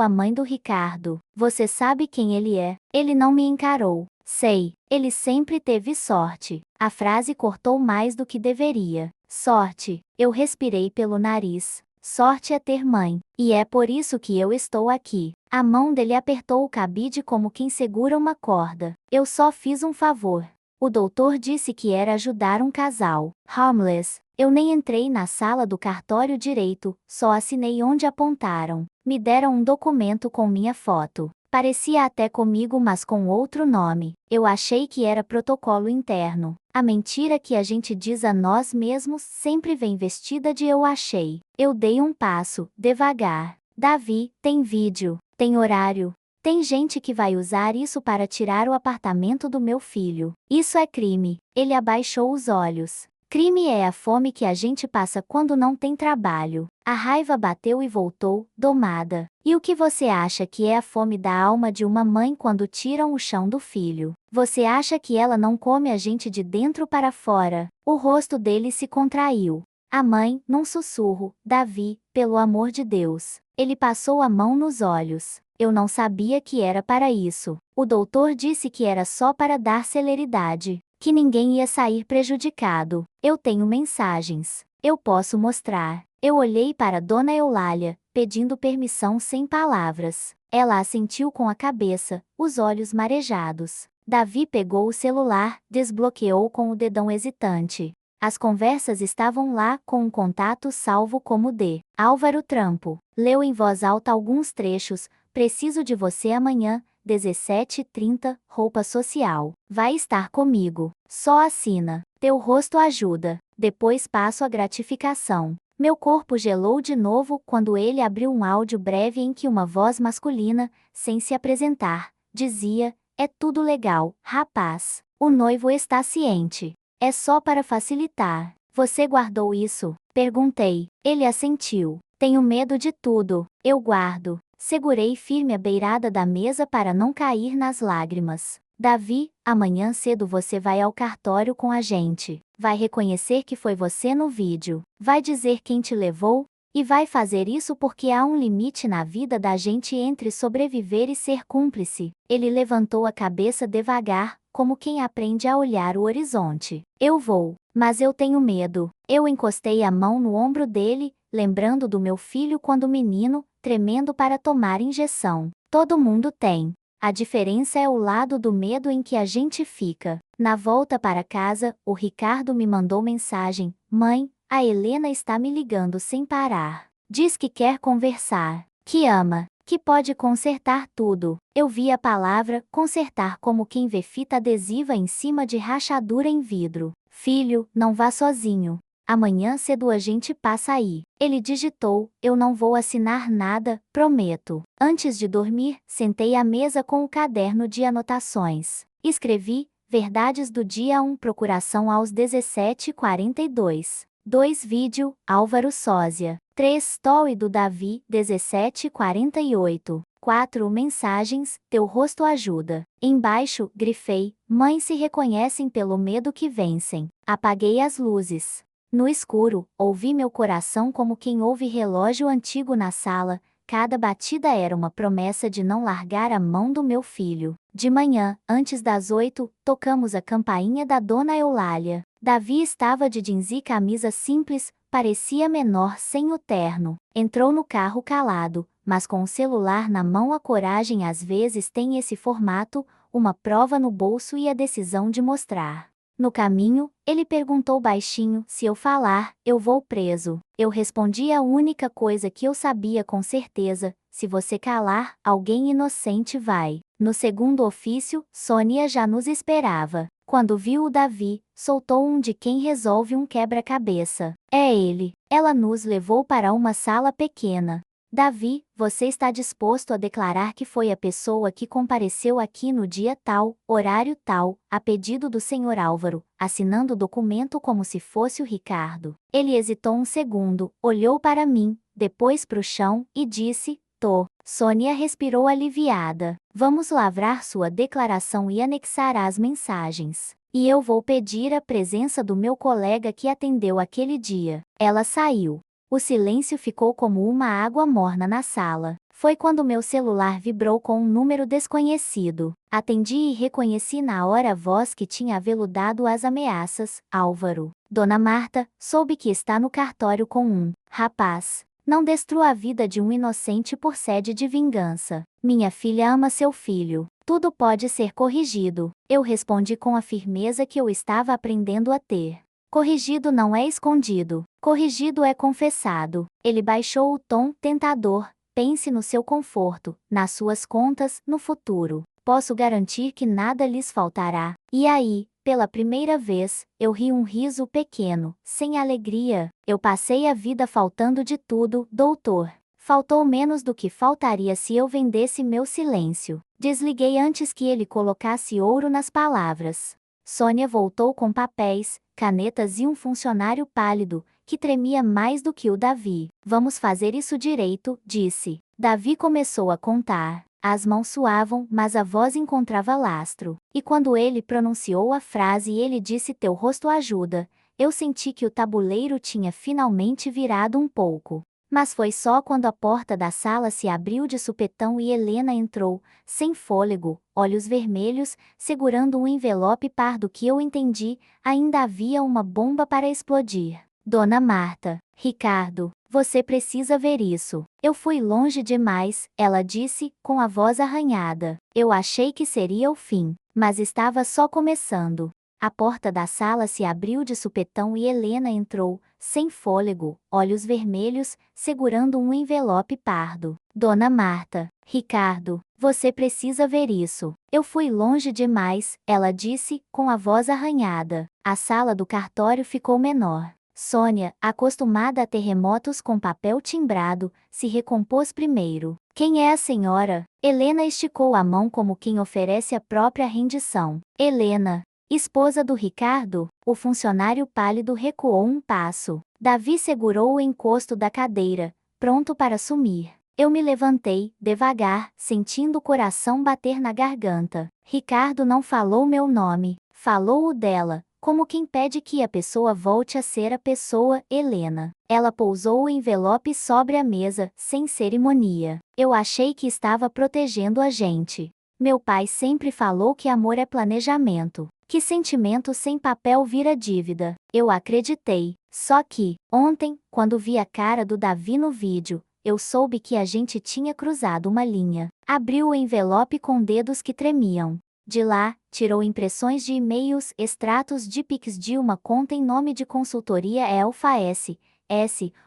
a mãe do Ricardo. Você sabe quem ele é? Ele não me encarou. Sei, ele sempre teve sorte. A frase cortou mais do que deveria. Sorte. Eu respirei pelo nariz. Sorte é ter mãe. E é por isso que eu estou aqui. A mão dele apertou o cabide como quem segura uma corda. Eu só fiz um favor. O doutor disse que era ajudar um casal. Homeless. Eu nem entrei na sala do cartório direito, só assinei onde apontaram. Me deram um documento com minha foto. Parecia até comigo, mas com outro nome. Eu achei que era protocolo interno. A mentira que a gente diz a nós mesmos sempre vem vestida de eu achei. Eu dei um passo, devagar. Davi, tem vídeo, tem horário. Tem gente que vai usar isso para tirar o apartamento do meu filho. Isso é crime. Ele abaixou os olhos. Crime é a fome que a gente passa quando não tem trabalho. A raiva bateu e voltou, domada. E o que você acha que é a fome da alma de uma mãe quando tiram o chão do filho? Você acha que ela não come a gente de dentro para fora? O rosto dele se contraiu. A mãe, num sussurro, Davi, pelo amor de Deus. Ele passou a mão nos olhos. Eu não sabia que era para isso. O doutor disse que era só para dar celeridade, que ninguém ia sair prejudicado. Eu tenho mensagens. Eu posso mostrar. Eu olhei para Dona Eulália, pedindo permissão sem palavras. Ela assentiu com a cabeça, os olhos marejados. Davi pegou o celular, desbloqueou com o dedão hesitante. As conversas estavam lá com um contato salvo como D. Álvaro Trampo. Leu em voz alta alguns trechos. Preciso de você amanhã, 17h30, roupa social. Vai estar comigo. Só assina. Teu rosto ajuda. Depois passo a gratificação. Meu corpo gelou de novo quando ele abriu um áudio breve em que uma voz masculina, sem se apresentar, dizia: é tudo legal, rapaz. O noivo está ciente. É só para facilitar. Você guardou isso? Perguntei. Ele assentiu. Tenho medo de tudo. Eu guardo. Segurei firme a beirada da mesa para não cair nas lágrimas. Davi, amanhã cedo você vai ao cartório com a gente. Vai reconhecer que foi você no vídeo. Vai dizer quem te levou. E vai fazer isso porque há um limite na vida da gente entre sobreviver e ser cúmplice. Ele levantou a cabeça devagar, como quem aprende a olhar o horizonte. Eu vou, mas eu tenho medo. Eu encostei a mão no ombro dele, lembrando do meu filho quando menino, tremendo para tomar injeção. Todo mundo tem. A diferença é o lado do medo em que a gente fica. Na volta para casa, o Ricardo me mandou mensagem: Mãe, a Helena está me ligando sem parar. Diz que quer conversar, que ama, que pode consertar tudo. Eu vi a palavra consertar como quem vê fita adesiva em cima de rachadura em vidro. Filho, não vá sozinho. Amanhã cedo a gente passa aí. Ele digitou: eu não vou assinar nada, prometo. Antes de dormir, sentei à mesa com o caderno de anotações. Escrevi: Verdades do dia 1, procuração aos 17h42. 2 Vídeo, Álvaro Sósia. 3 Story do Davi, 17h48. 4 Mensagens, teu rosto ajuda. Embaixo, grifei: Mães se reconhecem pelo medo que vencem. Apaguei as luzes. No escuro, ouvi meu coração como quem ouve relógio antigo na sala. Cada batida era uma promessa de não largar a mão do meu filho. De manhã, antes das 8, tocamos a campainha da dona Eulália. Davi estava de jeans e camisa simples, parecia menor sem o terno. Entrou no carro calado, mas com o celular na mão. A coragem às vezes tem esse formato, uma prova no bolso e a decisão de mostrar. No caminho, ele perguntou baixinho: se eu falar, eu vou preso. Eu respondi a única coisa que eu sabia com certeza: se você calar, alguém inocente vai. No segundo ofício, Sônia já nos esperava. Quando viu o Davi, soltou um de quem resolve um quebra-cabeça. É ele. Ela nos levou para uma sala pequena. Davi, você está disposto a declarar que foi a pessoa que compareceu aqui no dia tal, horário tal, a pedido do senhor Álvaro, assinando o documento como se fosse o Ricardo? Ele hesitou um segundo, olhou para mim, depois para o chão, e disse: tô. Sônia respirou aliviada. Vamos lavrar sua declaração e anexar as mensagens. E eu vou pedir a presença do meu colega que atendeu aquele dia. Ela saiu. O silêncio ficou como uma água morna na sala. Foi quando meu celular vibrou com um número desconhecido. Atendi e reconheci na hora a voz que tinha aveludado as ameaças: Álvaro. Dona Marta, soube que está no cartório com um rapaz. Não destrua a vida de um inocente por sede de vingança. Minha filha ama seu filho. Tudo pode ser corrigido. Eu respondi com a firmeza que eu estava aprendendo a ter. Corrigido não é escondido. Corrigido é confessado. Ele baixou o tom tentador. Pense no seu conforto, nas suas contas, no futuro. Posso garantir que nada lhes faltará. E aí, pela primeira vez, eu ri um riso pequeno, sem alegria. Eu passei a vida faltando de tudo, doutor. Faltou menos do que faltaria se eu vendesse meu silêncio. Desliguei antes que ele colocasse ouro nas palavras. Sônia voltou com papéis, canetas e um funcionário pálido, que tremia mais do que o Davi. Vamos fazer isso direito, disse. Davi começou a contar. As mãos suavam, mas a voz encontrava lastro. E quando ele pronunciou a frase e ele disse: teu rosto ajuda, eu senti que o tabuleiro tinha finalmente virado um pouco. Mas foi só quando a porta da sala se abriu de supetão e Helena entrou, sem fôlego, olhos vermelhos, segurando um envelope pardo que eu entendi: ainda havia uma bomba para explodir. Dona Marta, Ricardo, você precisa ver isso. Eu fui longe demais, ela disse, com a voz arranhada. Eu achei que seria o fim, mas estava só começando. A porta da sala se abriu de supetão e Helena entrou, sem fôlego, olhos vermelhos, segurando um envelope pardo. Dona Marta, Ricardo, você precisa ver isso. Eu fui longe demais, ela disse, com a voz arranhada. A sala do cartório ficou menor. Sônia, acostumada a terremotos com papel timbrado, se recompôs primeiro. Quem é a senhora? Helena esticou a mão como quem oferece a própria rendição. Helena, esposa do Ricardo. O funcionário pálido recuou um passo. Davi segurou o encosto da cadeira, pronto para sumir. Eu me levantei, devagar, sentindo o coração bater na garganta. Ricardo não falou meu nome, falou o dela, como quem pede que a pessoa volte a ser a pessoa, Helena. Ela pousou o envelope sobre a mesa, sem cerimônia. Eu achei que estava protegendo a gente. Meu pai sempre falou que amor é planejamento, que sentimento sem papel vira dívida. Eu acreditei. Só que, ontem, quando vi a cara do Davi no vídeo, eu soube que a gente tinha cruzado uma linha. Abriu o envelope com dedos que tremiam. De lá, tirou impressões de e-mails, extratos de Pix de uma conta em nome de consultoria Elfa S,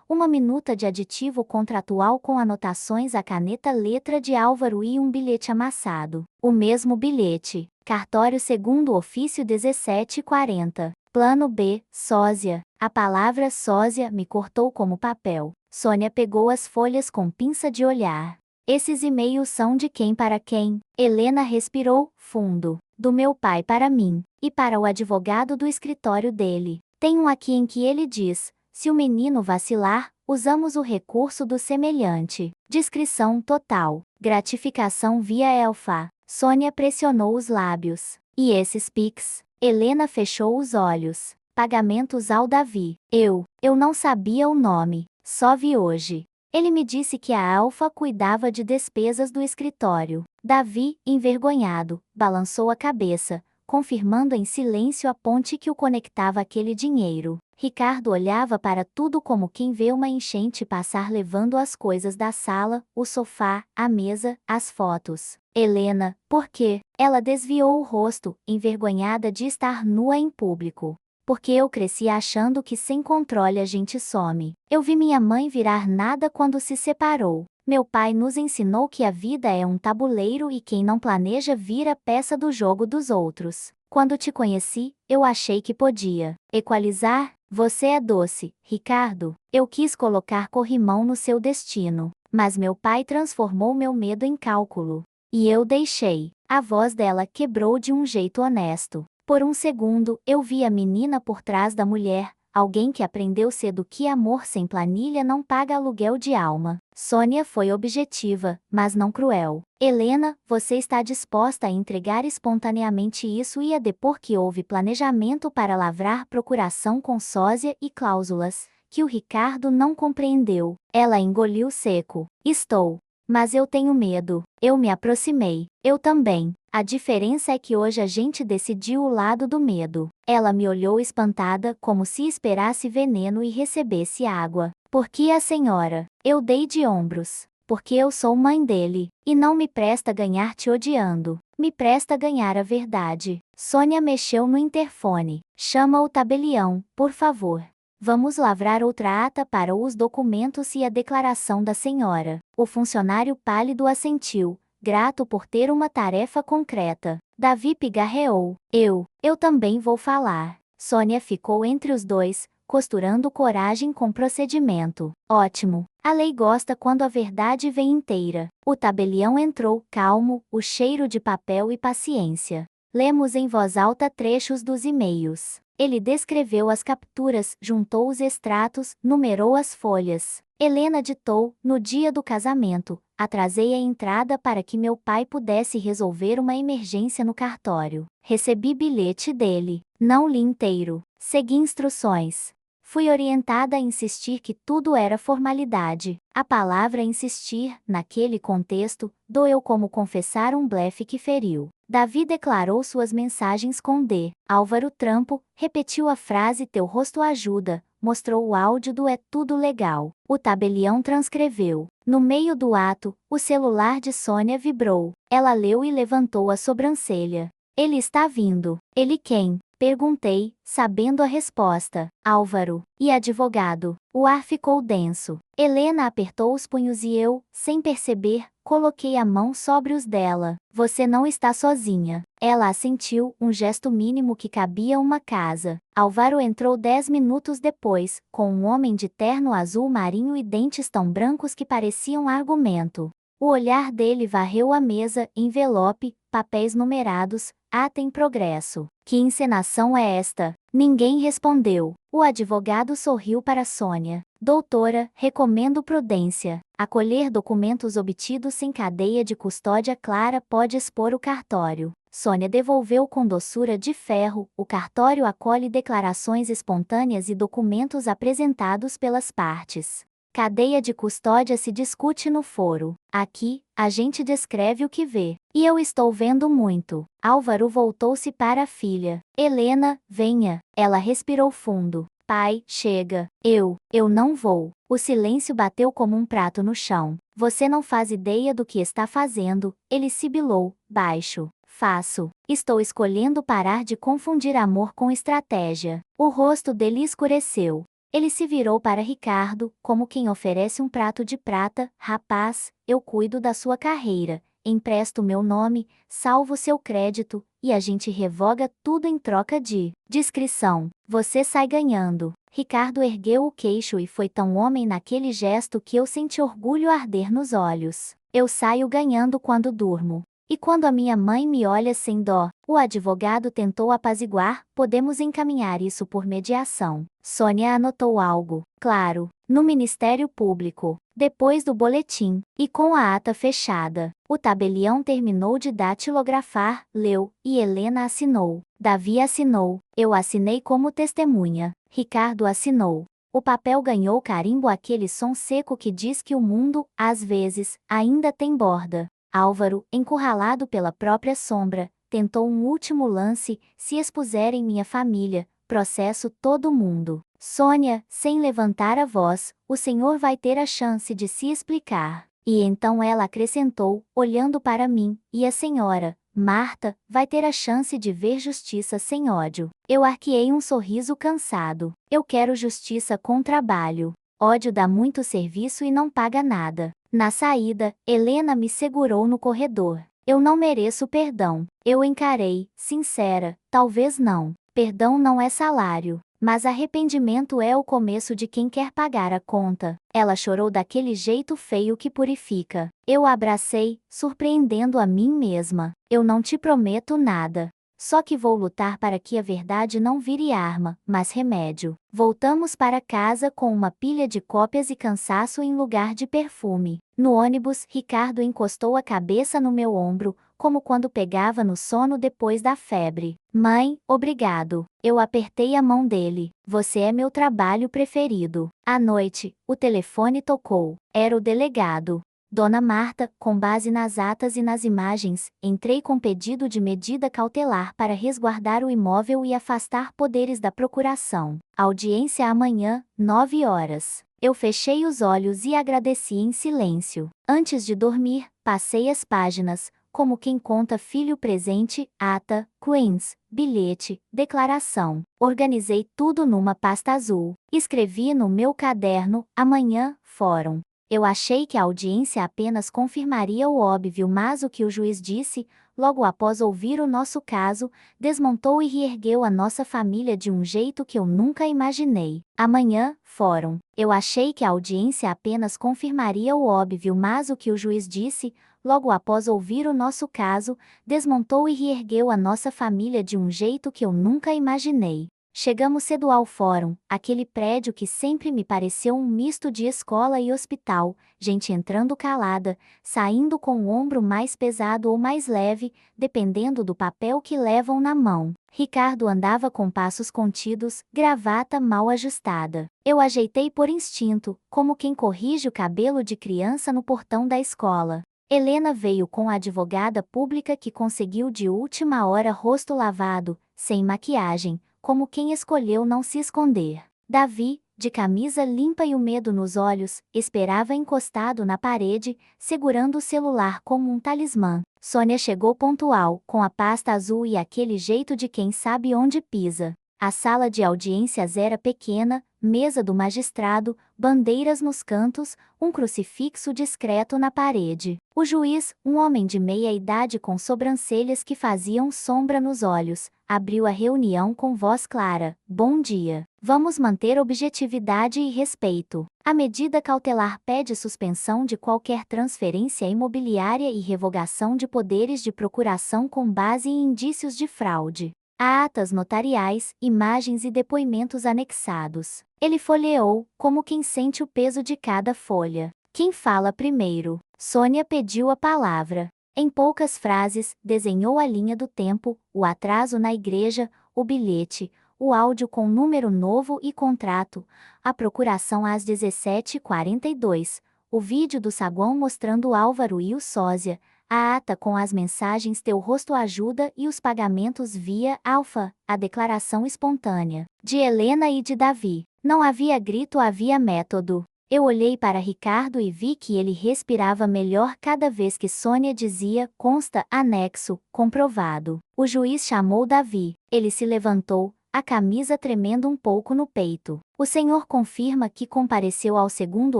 uma minuta de aditivo contratual com anotações à caneta letra de Álvaro e um bilhete amassado. O mesmo bilhete. Cartório segundo ofício 1740. Plano B, sósia. A palavra sósia me cortou como papel. Sônia pegou as folhas com pinça de olhar. Esses e-mails são de quem para quem? Helena respirou fundo. Do meu pai para mim, e para o advogado do escritório dele. Tem um aqui em que ele diz: se o menino vacilar, usamos o recurso do semelhante. Descrição total. Gratificação via Elfa. Sônia pressionou os lábios. E esses Pix? Helena fechou os olhos. Pagamentos ao Davi. Eu não sabia o nome. Só vi hoje. Ele me disse que a Alfa cuidava de despesas do escritório. Davi, envergonhado, balançou a cabeça, confirmando em silêncio a ponte que o conectava àquele dinheiro. Ricardo olhava para tudo como quem vê uma enchente passar levando as coisas da sala, o sofá, a mesa, as fotos. Helena, por quê? Ela desviou o rosto, envergonhada de estar nua em público. Porque eu cresci achando que sem controle a gente some. Eu vi minha mãe virar nada quando se separou. Meu pai nos ensinou que a vida é um tabuleiro e quem não planeja vira peça do jogo dos outros. Quando te conheci, eu achei que podia equalizar. Você é doce, Ricardo. Eu quis colocar corrimão no seu destino, mas meu pai transformou meu medo em cálculo. E eu deixei. A voz dela quebrou de um jeito honesto. Por um segundo, eu vi a menina por trás da mulher, alguém que aprendeu cedo que amor sem planilha não paga aluguel de alma. Sônia foi objetiva, mas não cruel. Helena, você está disposta a entregar espontaneamente isso e a depor que houve planejamento para lavrar procuração com sósia e cláusulas, que o Ricardo não compreendeu. Ela engoliu seco. Estou. Mas eu tenho medo. Eu me aproximei. Eu também. A diferença é que hoje a gente decidiu o lado do medo. Ela me olhou espantada, como se esperasse veneno e recebesse água. Por que a senhora? Eu dei de ombros. Porque eu sou mãe dele. E não me presta ganhar te odiando. Me presta ganhar a verdade. Sônia mexeu no interfone. Chama o tabelião, por favor. Vamos lavrar outra ata para os documentos e a declaração da senhora. O funcionário pálido assentiu, grato por ter uma tarefa concreta. Davi pigarreou. Eu também vou falar. Sônia ficou entre os dois, costurando coragem com procedimento. Ótimo. A lei gosta quando a verdade vem inteira. O tabelião entrou, calmo, o cheiro de papel e paciência. Lemos em voz alta trechos dos e-mails. Ele descreveu as capturas, juntou os extratos, numerou as folhas. Helena ditou: no dia do casamento, atrasei a entrada para que meu pai pudesse resolver uma emergência no cartório. Recebi bilhete dele. Não li inteiro. Segui instruções. Fui orientada a insistir que tudo era formalidade. A palavra insistir, naquele contexto, doeu como confessar um blefe que feriu. Davi declarou suas mensagens com D. Álvaro Trampo repetiu a frase teu rosto ajuda, mostrou o áudio do é tudo legal. O tabelião transcreveu. No meio do ato, o celular de Sônia vibrou. Ela leu e levantou a sobrancelha. Ele está vindo. Ele quem? Perguntei, sabendo a resposta. Álvaro. E advogado? O ar ficou denso. Helena apertou os punhos e eu, sem perceber, coloquei a mão sobre os dela. Você não está sozinha. Ela assentiu, um gesto mínimo que cabia uma casa. Álvaro entrou 10 minutos depois, com um homem de terno azul marinho e dentes tão brancos que pareciam argumento. O olhar dele varreu a mesa, envelope, papéis numerados, ata em progresso. Que encenação é esta? Ninguém respondeu. O advogado sorriu para Sônia. Doutora, recomendo prudência. Acolher documentos obtidos sem cadeia de custódia clara pode expor o cartório. Sônia devolveu com doçura de ferro. O cartório acolhe declarações espontâneas e documentos apresentados pelas partes. Cadeia de custódia se discute no foro. Aqui, a gente descreve o que vê. E eu estou vendo muito. Álvaro voltou-se para a filha. Helena, venha. Ela respirou fundo. Pai, chega. Eu não vou. O silêncio bateu como um prato no chão. Você não faz ideia do que está fazendo, ele sibilou, baixo. Faço. Estou escolhendo parar de confundir amor com estratégia. O rosto dele escureceu. Ele se virou para Ricardo, como quem oferece um prato de prata. Rapaz, eu cuido da sua carreira, empresto meu nome, salvo seu crédito, e a gente revoga tudo em troca de discrição. Você sai ganhando. Ricardo ergueu o queixo e foi tão homem naquele gesto que eu senti orgulho arder nos olhos. Eu saio ganhando quando durmo. E quando a minha mãe me olha sem dó, o advogado tentou apaziguar, podemos encaminhar isso por mediação. Sônia anotou algo, claro, no Ministério Público, depois do boletim, e com a ata fechada. O tabelião terminou de datilografar, leu, e Helena assinou. Davi assinou, eu assinei como testemunha. Ricardo assinou. O papel ganhou carimbo, aquele som seco que diz que o mundo, às vezes, ainda tem borda. Álvaro, encurralado pela própria sombra, tentou um último lance, se expuser em minha família, processo todo mundo. Sônia, sem levantar a voz, o senhor vai ter a chance de se explicar. E então ela acrescentou, olhando para mim, e a senhora, Marta, vai ter a chance de ver justiça sem ódio. Eu arqueei um sorriso cansado. Eu quero justiça com trabalho. Ódio dá muito serviço e não paga nada. Na saída, Helena me segurou no corredor. Eu não mereço perdão. Eu encarei, sincera, talvez não. Perdão não é salário, mas arrependimento é o começo de quem quer pagar a conta. Ela chorou daquele jeito feio que purifica. Eu a abracei, surpreendendo a mim mesma. Eu não te prometo nada. Só que vou lutar para que a verdade não vire arma, mas remédio. Voltamos para casa com uma pilha de cópias e cansaço em lugar de perfume. No ônibus, Ricardo encostou a cabeça no meu ombro, como quando pegava no sono depois da febre. Mãe, obrigado. Eu apertei a mão dele. Você é meu trabalho preferido. À noite, o telefone tocou. Era o delegado. Dona Marta, com base nas atas e nas imagens, entrei com pedido de medida cautelar para resguardar o imóvel e afastar poderes da procuração. Audiência amanhã, 9 horas. Eu fechei os olhos e agradeci em silêncio. Antes de dormir, passei as páginas, como quem conta filho presente, ata, Queens, bilhete, declaração. Organizei tudo numa pasta azul. Escrevi no meu caderno, amanhã, fórum. Eu achei que a audiência apenas confirmaria o óbvio, mas o que o juiz disse, logo após ouvir o nosso caso, desmontou e reergueu a nossa família de um jeito que eu nunca imaginei. Amanhã, fórum. Eu achei que a audiência apenas confirmaria o óbvio, mas o que o juiz disse, logo após ouvir o nosso caso, desmontou e reergueu a nossa família de um jeito que eu nunca imaginei. Chegamos cedo ao fórum, aquele prédio que sempre me pareceu um misto de escola e hospital, gente entrando calada, saindo com o ombro mais pesado ou mais leve, dependendo do papel que levam na mão. Ricardo andava com passos contidos, gravata mal ajustada. Eu ajeitei por instinto, como quem corrige o cabelo de criança no portão da escola. Helena veio com a advogada pública que conseguiu de última hora, rosto lavado, sem maquiagem, como quem escolheu não se esconder. Davi, de camisa limpa e o medo nos olhos, esperava encostado na parede, segurando o celular como um talismã. Sônia chegou pontual, com a pasta azul e aquele jeito de quem sabe onde pisa. A sala de audiências era pequena, mesa do magistrado, bandeiras nos cantos, um crucifixo discreto na parede. O juiz, um homem de meia-idade com sobrancelhas que faziam sombra nos olhos, abriu a reunião com voz clara: "Bom dia. Vamos manter objetividade e respeito. A medida cautelar pede suspensão de qualquer transferência imobiliária e revogação de poderes de procuração com base em indícios de fraude. Há atas notariais, imagens e depoimentos anexados." Ele folheou, como quem sente o peso de cada folha. "Quem fala primeiro?" Sônia pediu a palavra. Em poucas frases, desenhou a linha do tempo, o atraso na igreja, o bilhete, o áudio com número novo e contrato, a procuração às 17h42, o vídeo do saguão mostrando Álvaro e o sósia, a ata com as mensagens "Teu rosto ajuda" e os pagamentos via Alfa, a declaração espontânea de Helena e de Davi. Não havia grito, havia método. Eu olhei para Ricardo e vi que ele respirava melhor cada vez que Sônia dizia: "Consta, anexo, comprovado." O juiz chamou Davi. Ele se levantou, a camisa tremendo um pouco no peito. "O senhor confirma que compareceu ao segundo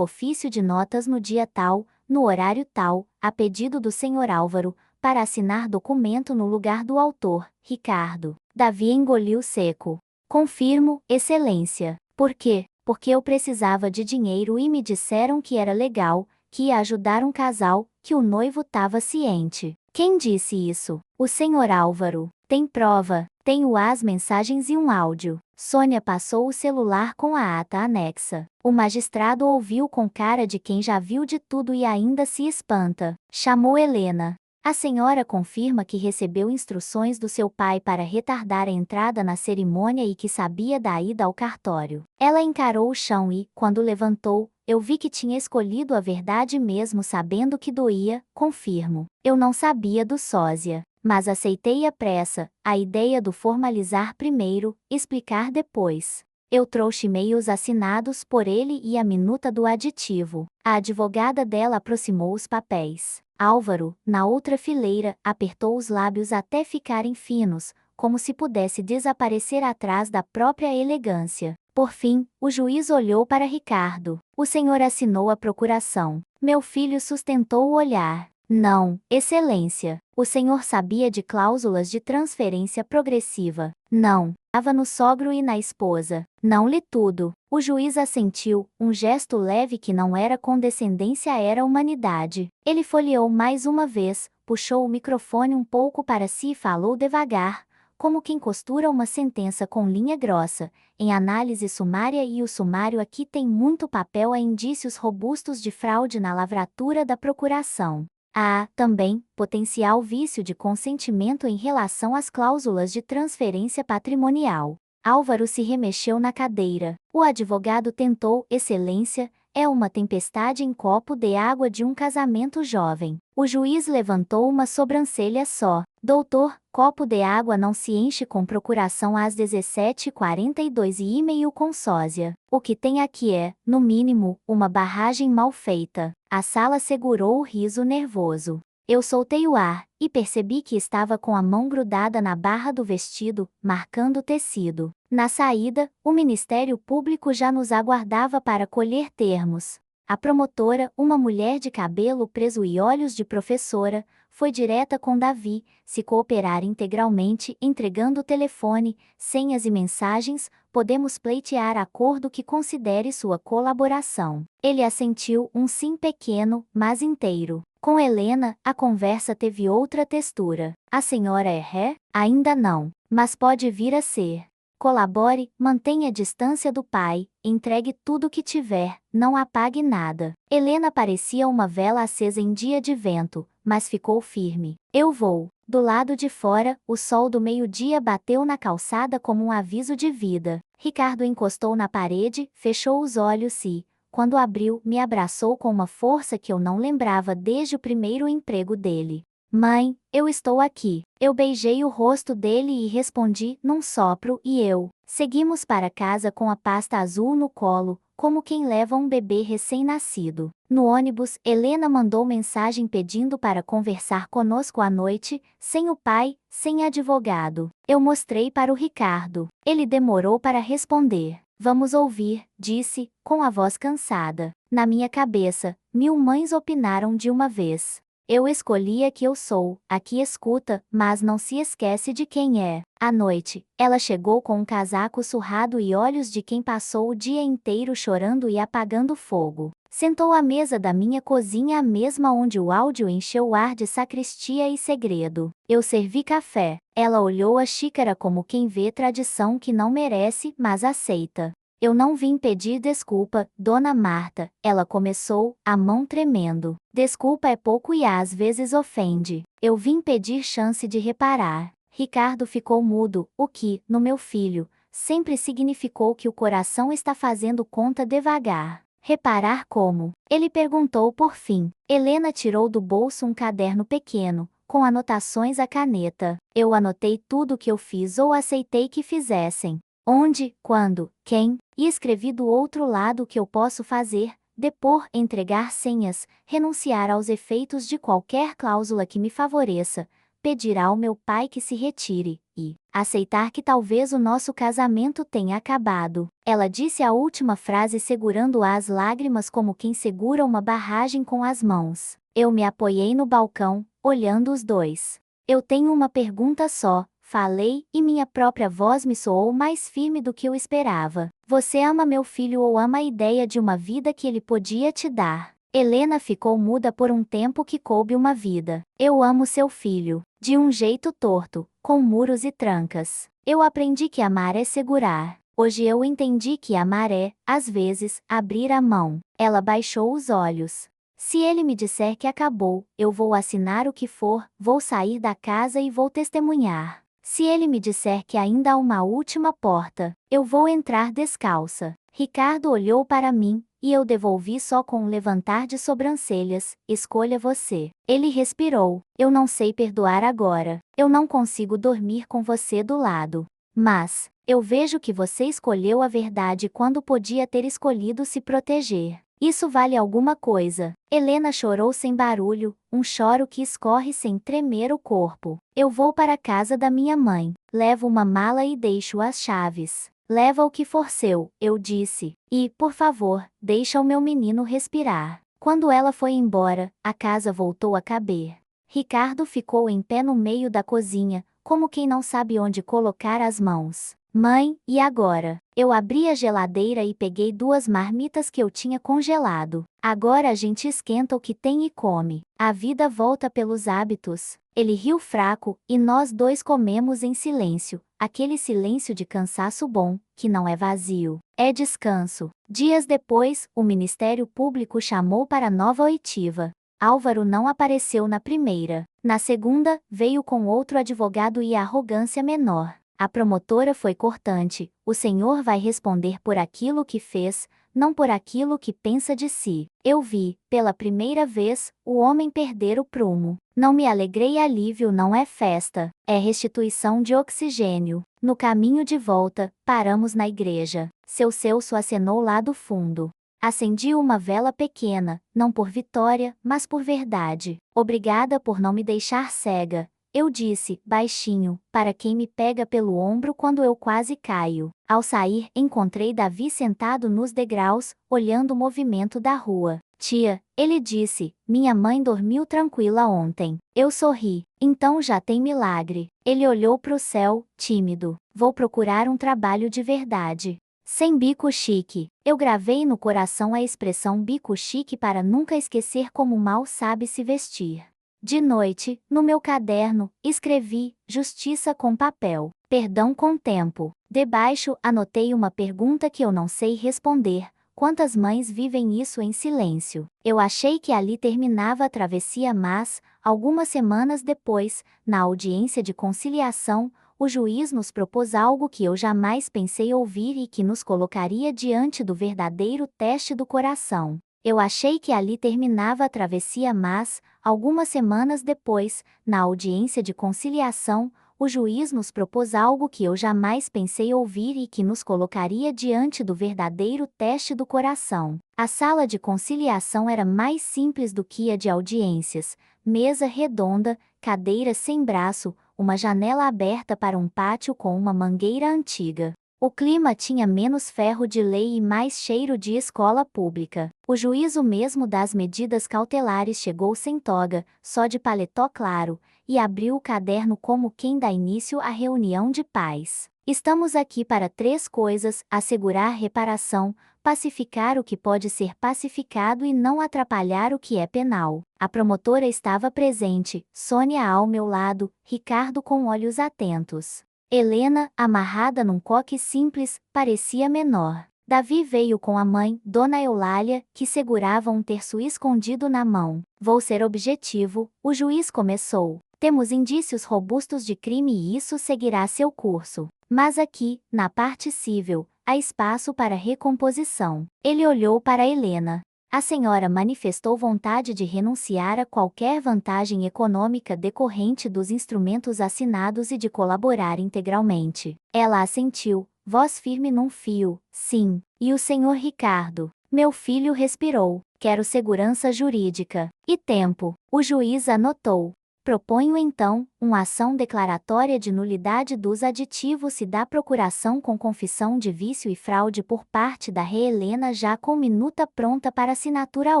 ofício de notas no dia tal, no horário tal, a pedido do senhor Álvaro, para assinar documento no lugar do autor, Ricardo?" Davi engoliu seco. "Confirmo, excelência." "Por quê?" "Porque eu precisava de dinheiro e me disseram que era legal, que ia ajudar um casal, que o noivo estava ciente." "Quem disse isso?" "O senhor Álvaro." "Tem prova?" "Tenho as mensagens e um áudio." Sônia passou o celular com a ata anexa. O magistrado ouviu com cara de quem já viu de tudo e ainda se espanta. Chamou Helena. "A senhora confirma que recebeu instruções do seu pai para retardar a entrada na cerimônia e que sabia da ida ao cartório?" Ela encarou o chão e, quando levantou, eu vi que tinha escolhido a verdade mesmo sabendo que doía. "Confirmo. Eu não sabia do sósia. Mas aceitei à pressa, a ideia do formalizar primeiro, explicar depois. Eu trouxe e-mails assinados por ele e a minuta do aditivo." A advogada dela aproximou os papéis. Álvaro, na outra fileira, apertou os lábios até ficarem finos, como se pudesse desaparecer atrás da própria elegância. Por fim, o juiz olhou para Ricardo. "O senhor assinou a procuração?" Meu filho sustentou o olhar. "Não, excelência." "O senhor sabia de cláusulas de transferência progressiva?" "Não." "Estava no sogro e na esposa?" "Não li tudo." O juiz assentiu, um gesto leve que não era condescendência, era humanidade. Ele folheou mais uma vez, puxou o microfone um pouco para si e falou devagar, como quem costura uma sentença com linha grossa, em análise sumária, e o sumário aqui tem muito papel a indícios robustos de fraude na lavratura da procuração. Há, também, potencial vício de consentimento em relação às cláusulas de transferência patrimonial. Álvaro se remexeu na cadeira. O advogado tentou: "Excelência, é uma tempestade em copo de água de um casamento jovem." O juiz levantou uma sobrancelha só. "Doutor, copo de água não se enche com procuração às 17h42 e e-mail com sósia. O que tem aqui é, no mínimo, uma barragem mal feita." A sala segurou o riso nervoso. Eu soltei o ar, e percebi que estava com a mão grudada na barra do vestido, marcando o tecido. Na saída, o Ministério Público já nos aguardava para colher termos. A promotora, uma mulher de cabelo preso e olhos de professora, foi direta com Davi: "Se cooperar integralmente, entregando o telefone, senhas e mensagens, podemos pleitear acordo que considere sua colaboração." Ele assentiu, um sim pequeno, mas inteiro. Com Helena, a conversa teve outra textura. "A senhora é ré?" "Ainda não, mas pode vir a ser." "Colabore, mantenha a distância do pai, entregue tudo o que tiver, não apague nada." Helena parecia uma vela acesa em dia de vento, mas ficou firme. "Eu vou." Do lado de fora, o sol do meio-dia bateu na calçada como um aviso de vida. Ricardo encostou na parede, fechou os olhos e, quando abriu, me abraçou com uma força que eu não lembrava desde o primeiro emprego dele. "Mãe, eu estou aqui." Eu beijei o rosto dele e respondi, num sopro, e eu. Seguimos para casa com a pasta azul no colo, como quem leva um bebê recém-nascido. No ônibus, Helena mandou mensagem pedindo para conversar conosco à noite, sem o pai, sem advogado. Eu mostrei para o Ricardo. Ele demorou para responder. Vamos ouvir, disse, com a voz cansada. Na minha cabeça, 1000 mães opinaram de uma vez. Eu escolhi a que eu sou, a que escuta, mas não se esquece de quem é. À noite, ela chegou com um casaco surrado e olhos de quem passou o dia inteiro chorando e apagando fogo. Sentou à mesa da minha cozinha, a mesma onde o áudio encheu o ar de sacristia e segredo. Eu servi café. Ela olhou a xícara como quem vê tradição que não merece, mas aceita. Eu não vim pedir desculpa, Dona Marta, ela começou, a mão tremendo. Desculpa é pouco e às vezes ofende. Eu vim pedir chance de reparar. Ricardo ficou mudo, o que, no meu filho, sempre significou que o coração está fazendo conta devagar. Reparar como? Ele perguntou por fim. Helena tirou do bolso um caderno pequeno, com anotações à caneta. Eu anotei tudo o que eu fiz ou aceitei que fizessem. Onde, quando, quem, e escrevi do outro lado o que eu posso fazer, depor, entregar senhas, renunciar aos efeitos de qualquer cláusula que me favoreça, pedir ao meu pai que se retire, e aceitar que talvez o nosso casamento tenha acabado. Ela disse a última frase segurando as lágrimas como quem segura uma barragem com as mãos. Eu me apoiei no balcão, olhando os dois. Eu tenho uma pergunta só. Falei, e minha própria voz me soou mais firme do que eu esperava. Você ama meu filho ou ama a ideia de uma vida que ele podia te dar? Helena ficou muda por um tempo que coube uma vida. Eu amo seu filho. De um jeito torto, com muros e trancas. Eu aprendi que amar é segurar. Hoje eu entendi que amar é, às vezes, abrir a mão. Ela baixou os olhos. Se ele me disser que acabou, eu vou assinar o que for, vou sair da casa e vou testemunhar. Se ele me disser que ainda há uma última porta, eu vou entrar descalça. Ricardo olhou para mim, e eu devolvi só com um levantar de sobrancelhas. Escolha você. Ele respirou. Eu não sei perdoar agora. Eu não consigo dormir com você do lado. Mas, eu vejo que você escolheu a verdade quando podia ter escolhido se proteger. Isso vale alguma coisa. Helena chorou sem barulho, um choro que escorre sem tremer o corpo. Eu vou para a casa da minha mãe. Levo uma mala e deixo as chaves. Leva o que for seu, eu disse. E, por favor, deixa o meu menino respirar. Quando ela foi embora, a casa voltou a caber. Ricardo ficou em pé no meio da cozinha, como quem não sabe onde colocar as mãos. Mãe, e agora? Eu abri a geladeira e peguei 2 marmitas que eu tinha congelado. Agora a gente esquenta o que tem e come. A vida volta pelos hábitos. Ele riu fraco, e nós dois comemos em silêncio. Aquele silêncio de cansaço bom, que não é vazio, é descanso. Dias depois, o Ministério Público chamou para nova oitiva. Álvaro não apareceu na primeira. Na segunda, veio com outro advogado e a arrogância menor. A promotora foi cortante. O senhor vai responder por aquilo que fez, não por aquilo que pensa de si. Eu vi, pela primeira vez, o homem perder o prumo. Não me alegrei. Alívio não é festa, é restituição de oxigênio. No caminho de volta, paramos na igreja. Seu Celso acenou lá do fundo. Acendi uma vela pequena, não por vitória, mas por verdade. Obrigada por não me deixar cega. Eu disse, baixinho, para quem me pega pelo ombro quando eu quase caio. Ao sair, encontrei Davi sentado nos degraus, olhando o movimento da rua. Tia, ele disse, minha mãe dormiu tranquila ontem. Eu sorri. Então já tem milagre. Ele olhou para o céu, tímido. Vou procurar um trabalho de verdade. Sem bico chique. Eu gravei no coração a expressão bico chique para nunca esquecer como mal sabe se vestir. De noite, no meu caderno, escrevi, justiça com papel, perdão com tempo. Debaixo, anotei uma pergunta que eu não sei responder. Quantas mães vivem isso em silêncio? Eu achei que ali terminava a travessia, mas, algumas semanas depois, na audiência de conciliação, o juiz nos propôs algo que eu jamais pensei ouvir e que nos colocaria diante do verdadeiro teste do coração. Eu achei que ali terminava a travessia, mas, algumas semanas depois, na audiência de conciliação, o juiz nos propôs algo que eu jamais pensei ouvir e que nos colocaria diante do verdadeiro teste do coração. A sala de conciliação era mais simples do que a de audiências: mesa redonda, cadeiras sem braço, uma janela aberta para um pátio com uma mangueira antiga. O clima tinha menos ferro de lei e mais cheiro de escola pública. O juízo mesmo das medidas cautelares chegou sem toga, só de paletó claro, e abriu o caderno como quem dá início à reunião de paz. Estamos aqui para 3 coisas: assegurar reparação, pacificar o que pode ser pacificado e não atrapalhar o que é penal. A promotora estava presente, Sônia ao meu lado, Ricardo com olhos atentos. Helena, amarrada num coque simples, parecia menor. Davi veio com a mãe, Dona Eulália, que segurava um terço escondido na mão. Vou ser objetivo, o juiz começou. Temos indícios robustos de crime e isso seguirá seu curso. Mas aqui, na parte civil, há espaço para recomposição. Ele olhou para Helena. A senhora manifestou vontade de renunciar a qualquer vantagem econômica decorrente dos instrumentos assinados e de colaborar integralmente. Ela assentiu, voz firme num fio. Sim. E o senhor Ricardo? Meu filho respirou. Quero segurança jurídica. E tempo. O juiz anotou. Proponho então, uma ação declaratória de nulidade dos aditivos e da procuração com confissão de vício e fraude por parte da Rê Helena já com minuta pronta para assinatura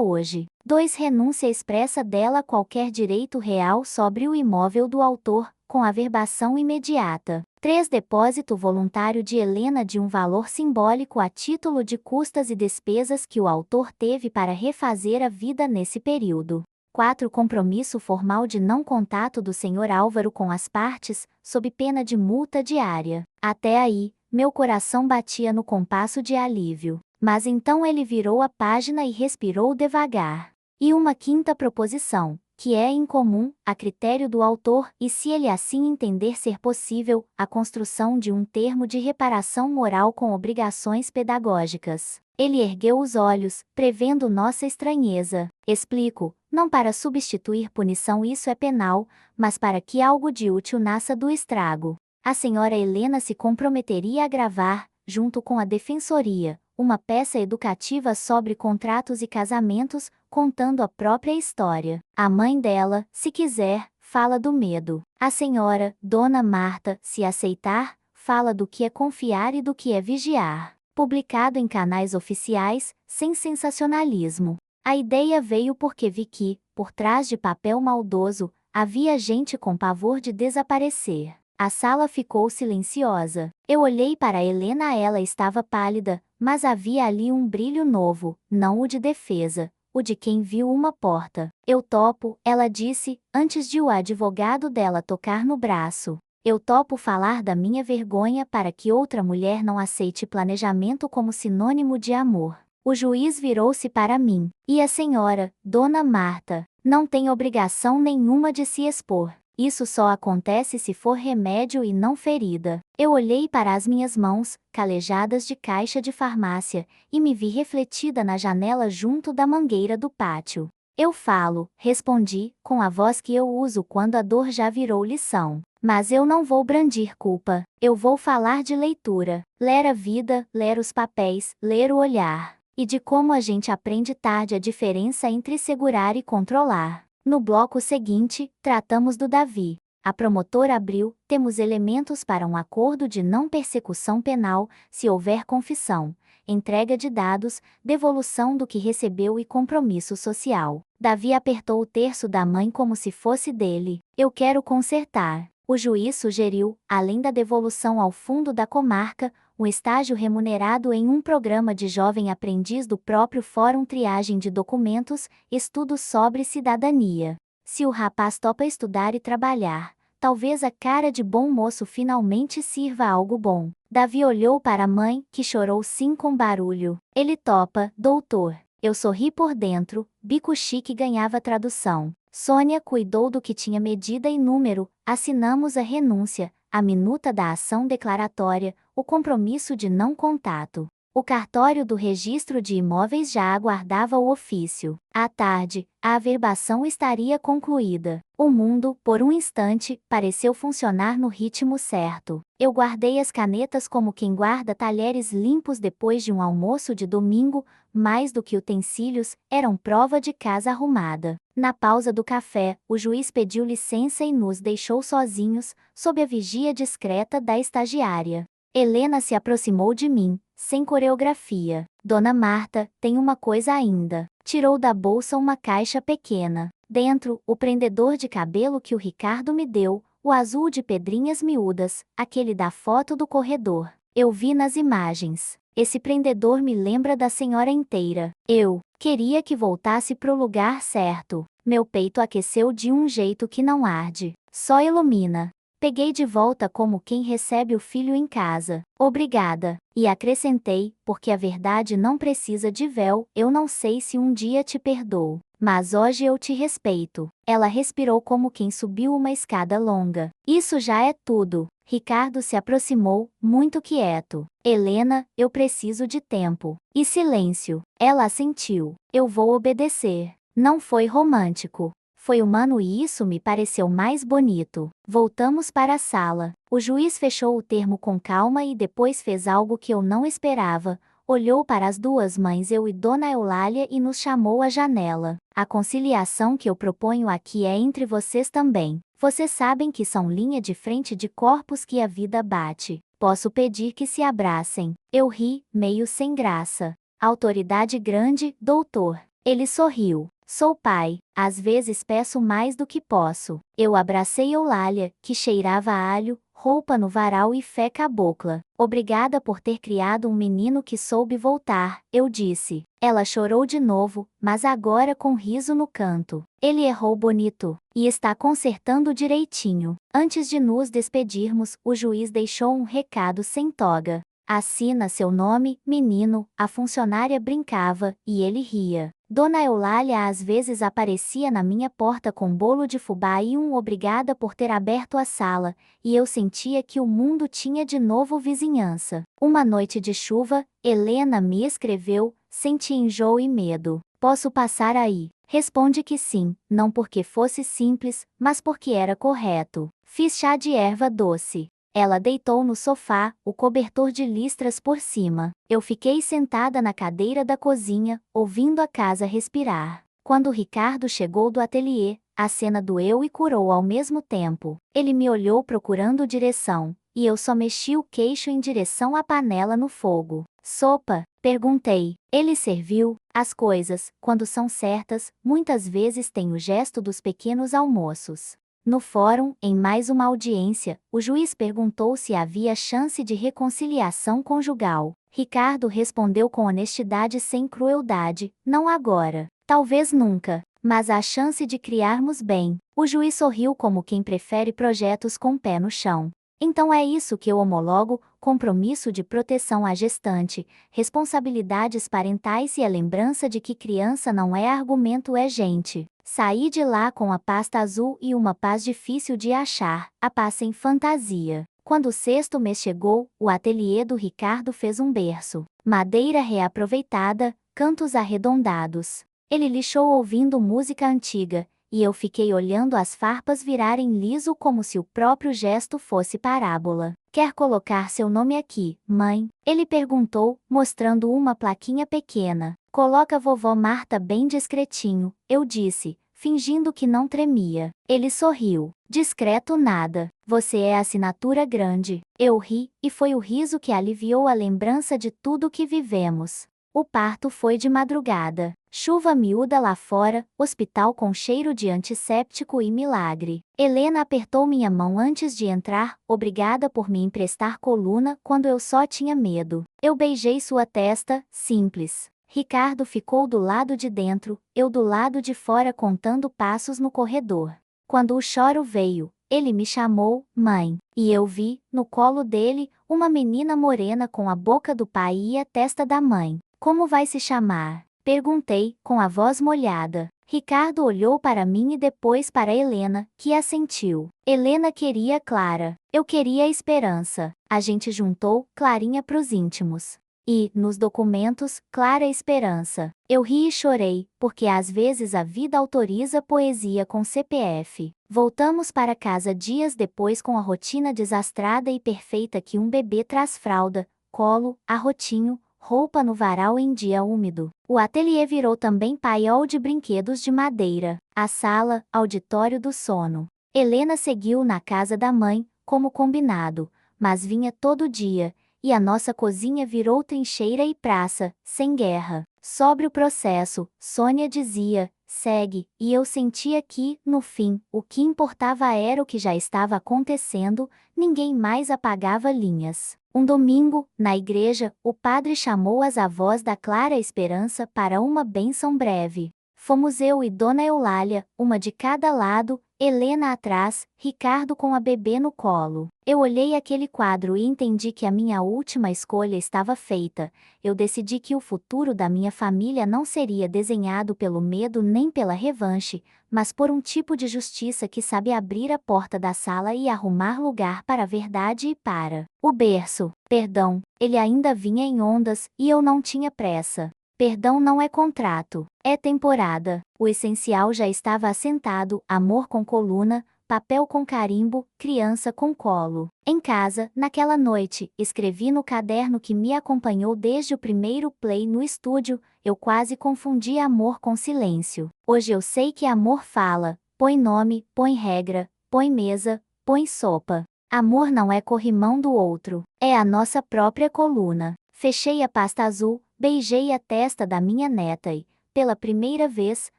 hoje. 2. Renúncia expressa dela a qualquer direito real sobre o imóvel do autor, com averbação imediata. 3. Depósito voluntário de Helena de um valor simbólico a título de custas e despesas que o autor teve para refazer a vida nesse período. 4. Compromisso formal de não contato do Sr. Álvaro com as partes, sob pena de multa diária. Até aí, meu coração batia no compasso de alívio. Mas então ele virou a página e respirou devagar. E uma 5ª proposição, que é incomum, a critério do autor, e se ele assim entender ser possível, a construção de um termo de reparação moral com obrigações pedagógicas. Ele ergueu os olhos, prevendo nossa estranheza. Explico, não para substituir punição, isso é penal, mas para que algo de útil nasça do estrago. A senhora Helena se comprometeria a gravar, junto com a defensoria, uma peça educativa sobre contratos e casamentos, contando a própria história. A mãe dela, se quiser, fala do medo. A senhora, Dona Marta, se aceitar, fala do que é confiar e do que é vigiar. Publicado em canais oficiais, sem sensacionalismo. A ideia veio porque vi que, por trás de papel maldoso, havia gente com pavor de desaparecer. A sala ficou silenciosa. Eu olhei para Helena, ela estava pálida, mas havia ali um brilho novo, não o de defesa, o de quem viu uma porta. Eu topo, ela disse, antes de o advogado dela tocar no braço. Eu topo falar da minha vergonha para que outra mulher não aceite planejamento como sinônimo de amor. O juiz virou-se para mim. E a senhora, Dona Marta, não tem obrigação nenhuma de se expor. Isso só acontece se for remédio e não ferida. Eu olhei para as minhas mãos, calejadas de caixa de farmácia, e me vi refletida na janela junto da mangueira do pátio. Eu falo, respondi, com a voz que eu uso quando a dor já virou lição. Mas eu não vou brandir culpa. Eu vou falar de leitura. Ler a vida, ler os papéis, ler o olhar. E de como a gente aprende tarde a diferença entre segurar e controlar. No bloco seguinte, tratamos do Davi. A promotora abriu, temos elementos para um acordo de não persecução penal, se houver confissão, entrega de dados, devolução do que recebeu e compromisso social. Davi apertou o terço da mãe como se fosse dele. Eu quero consertar. O juiz sugeriu, além da devolução ao fundo da comarca, um estágio remunerado em um programa de jovem aprendiz do próprio Fórum Triagem de Documentos, estudos sobre cidadania. Se o rapaz topa estudar e trabalhar, talvez a cara de bom moço finalmente sirva a algo bom. Davi olhou para a mãe, que chorou sim com barulho. Ele topa, doutor. Eu sorri por dentro, bico chique ganhava tradução. Sônia cuidou do que tinha medida e número, assinamos a renúncia, a minuta da ação declaratória, o compromisso de não contato. O cartório do registro de imóveis já aguardava o ofício. À tarde, a averbação estaria concluída. O mundo, por um instante, pareceu funcionar no ritmo certo. Eu guardei as canetas como quem guarda talheres limpos depois de um almoço de domingo, mais do que utensílios, eram prova de casa arrumada. Na pausa do café, o juiz pediu licença e nos deixou sozinhos, sob a vigia discreta da estagiária. Helena se aproximou de mim, sem coreografia. Dona Marta, tem uma coisa ainda. Tirou da bolsa uma caixa pequena. Dentro, o prendedor de cabelo que o Ricardo me deu, o azul de pedrinhas miúdas, aquele da foto do corredor. Eu vi nas imagens. Esse prendedor me lembra da senhora inteira. Eu queria que voltasse pro lugar certo. Meu peito aqueceu de um jeito que não arde, só ilumina. Peguei de volta como quem recebe o filho em casa. Obrigada. E acrescentei, porque a verdade não precisa de véu, eu não sei se um dia te perdoo, mas hoje eu te respeito. Ela respirou como quem subiu uma escada longa. Isso já é tudo. Ricardo se aproximou, muito quieto. Helena, eu preciso de tempo. E silêncio. Ela assentiu. Eu vou obedecer. Não foi romântico. Foi humano e isso me pareceu mais bonito. Voltamos para a sala. O juiz fechou o termo com calma e depois fez algo que eu não esperava. Olhou para as duas mães, eu e Dona Eulália, e nos chamou à janela. A conciliação que eu proponho aqui é entre vocês também. Vocês sabem que são linha de frente de corpos que a vida bate. Posso pedir que se abracem. Eu ri, meio sem graça. Autoridade grande, doutor. Ele sorriu. Sou pai, às vezes peço mais do que posso. Eu abracei Eulália, que cheirava a alho, roupa no varal e fé cabocla. Obrigada por ter criado um menino que soube voltar, eu disse. Ela chorou de novo, mas agora com riso no canto. Ele errou bonito, e está consertando direitinho. Antes de nos despedirmos, o juiz deixou um recado sem toga. Assina seu nome, menino, a funcionária brincava, e ele ria. Dona Eulália às vezes aparecia na minha porta com bolo de fubá e um obrigada por ter aberto a sala, e eu sentia que o mundo tinha de novo vizinhança. Uma noite de chuva, Helena me escreveu, senti enjoo e medo. Posso passar aí? Responde que sim, não porque fosse simples, mas porque era correto. Fiz chá de erva doce. Ela deitou no sofá, o cobertor de listras por cima. Eu fiquei sentada na cadeira da cozinha, ouvindo a casa respirar. Quando Ricardo chegou do ateliê, a cena doeu e curou ao mesmo tempo. Ele me olhou procurando direção, e eu só mexi o queixo em direção à panela no fogo. Sopa? Perguntei. Ele serviu. As coisas, quando são certas, muitas vezes têm o gesto dos pequenos almoços. No fórum, em mais uma audiência, o juiz perguntou se havia chance de reconciliação conjugal. Ricardo respondeu com honestidade sem crueldade: não agora. Talvez nunca. Mas há chance de criarmos bem. O juiz sorriu como quem prefere projetos com pé no chão. Então é isso que eu homologo: compromisso de proteção à gestante, responsabilidades parentais e a lembrança de que criança não é argumento, é gente. Saí de lá com a pasta azul e uma paz difícil de achar, a paz sem fantasia. Quando o sexto mês chegou, o ateliê do Ricardo fez um berço. Madeira reaproveitada, cantos arredondados. Ele lixou ouvindo música antiga, e eu fiquei olhando as farpas virarem liso como se o próprio gesto fosse parábola. Quer colocar seu nome aqui, mãe? Ele perguntou, mostrando uma plaquinha pequena. Coloca vovó Marta bem discretinho, eu disse, fingindo que não tremia. Ele sorriu. Discreto nada. Você é assinatura grande. Eu ri, e foi o riso que aliviou a lembrança de tudo que vivemos. O parto foi de madrugada. Chuva miúda lá fora, hospital com cheiro de antisséptico e milagre. Helena apertou minha mão antes de entrar, obrigada por me emprestar coluna quando eu só tinha medo. Eu beijei sua testa, simples. Ricardo ficou do lado de dentro, eu do lado de fora contando passos no corredor. Quando o choro veio, ele me chamou, mãe, e eu vi, no colo dele, uma menina morena com a boca do pai e a testa da mãe. Como vai se chamar? Perguntei, com a voz molhada. Ricardo olhou para mim e depois para Helena, que assentiu. Helena queria Clara. Eu queria Esperança. A gente juntou Clarinha pros íntimos. E, nos documentos, Clara Esperança. Eu ri e chorei, porque às vezes a vida autoriza poesia com CPF. Voltamos para casa dias depois com a rotina desastrada e perfeita que um bebê traz: fralda, colo, arrotinho, roupa no varal em dia úmido. O ateliê virou também paiol de brinquedos de madeira. A sala, auditório do sono. Helena seguiu na casa da mãe, como combinado, mas vinha todo dia, e a nossa cozinha virou trincheira e praça, sem guerra. Sobre o processo, Sônia dizia, segue, e eu sentia que, no fim, o que importava era o que já estava acontecendo, ninguém mais apagava linhas. Um domingo, na igreja, o padre chamou as avós da Clara Esperança para uma bênção breve. Fomos eu e Dona Eulália, uma de cada lado, Helena atrás, Ricardo com a bebê no colo. Eu olhei aquele quadro e entendi que a minha última escolha estava feita. Eu decidi que o futuro da minha família não seria desenhado pelo medo nem pela revanche, mas por um tipo de justiça que sabe abrir a porta da sala e arrumar lugar para a verdade e para o berço. Perdão, ele ainda vinha em ondas, e eu não tinha pressa. Perdão não é contrato, é temporada. O essencial já estava assentado, amor com coluna, papel com carimbo, criança com colo. Em casa, naquela noite, escrevi no caderno que me acompanhou desde o primeiro play no estúdio, eu quase confundi amor com silêncio. Hoje eu sei que amor fala, põe nome, põe regra, põe mesa, põe sopa. Amor não é corrimão do outro, é a nossa própria coluna. Fechei a pasta azul, beijei a testa da minha neta e, pela primeira vez,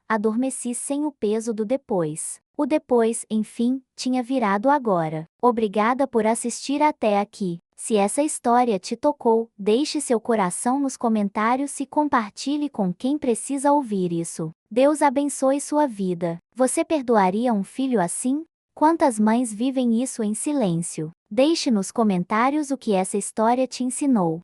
adormeci sem o peso do depois. O depois, enfim, tinha virado agora. Obrigada por assistir até aqui. Se essa história te tocou, deixe seu coração nos comentários e compartilhe com quem precisa ouvir isso. Deus abençoe sua vida. Você perdoaria um filho assim? Quantas mães vivem isso em silêncio? Deixe nos comentários o que essa história te ensinou.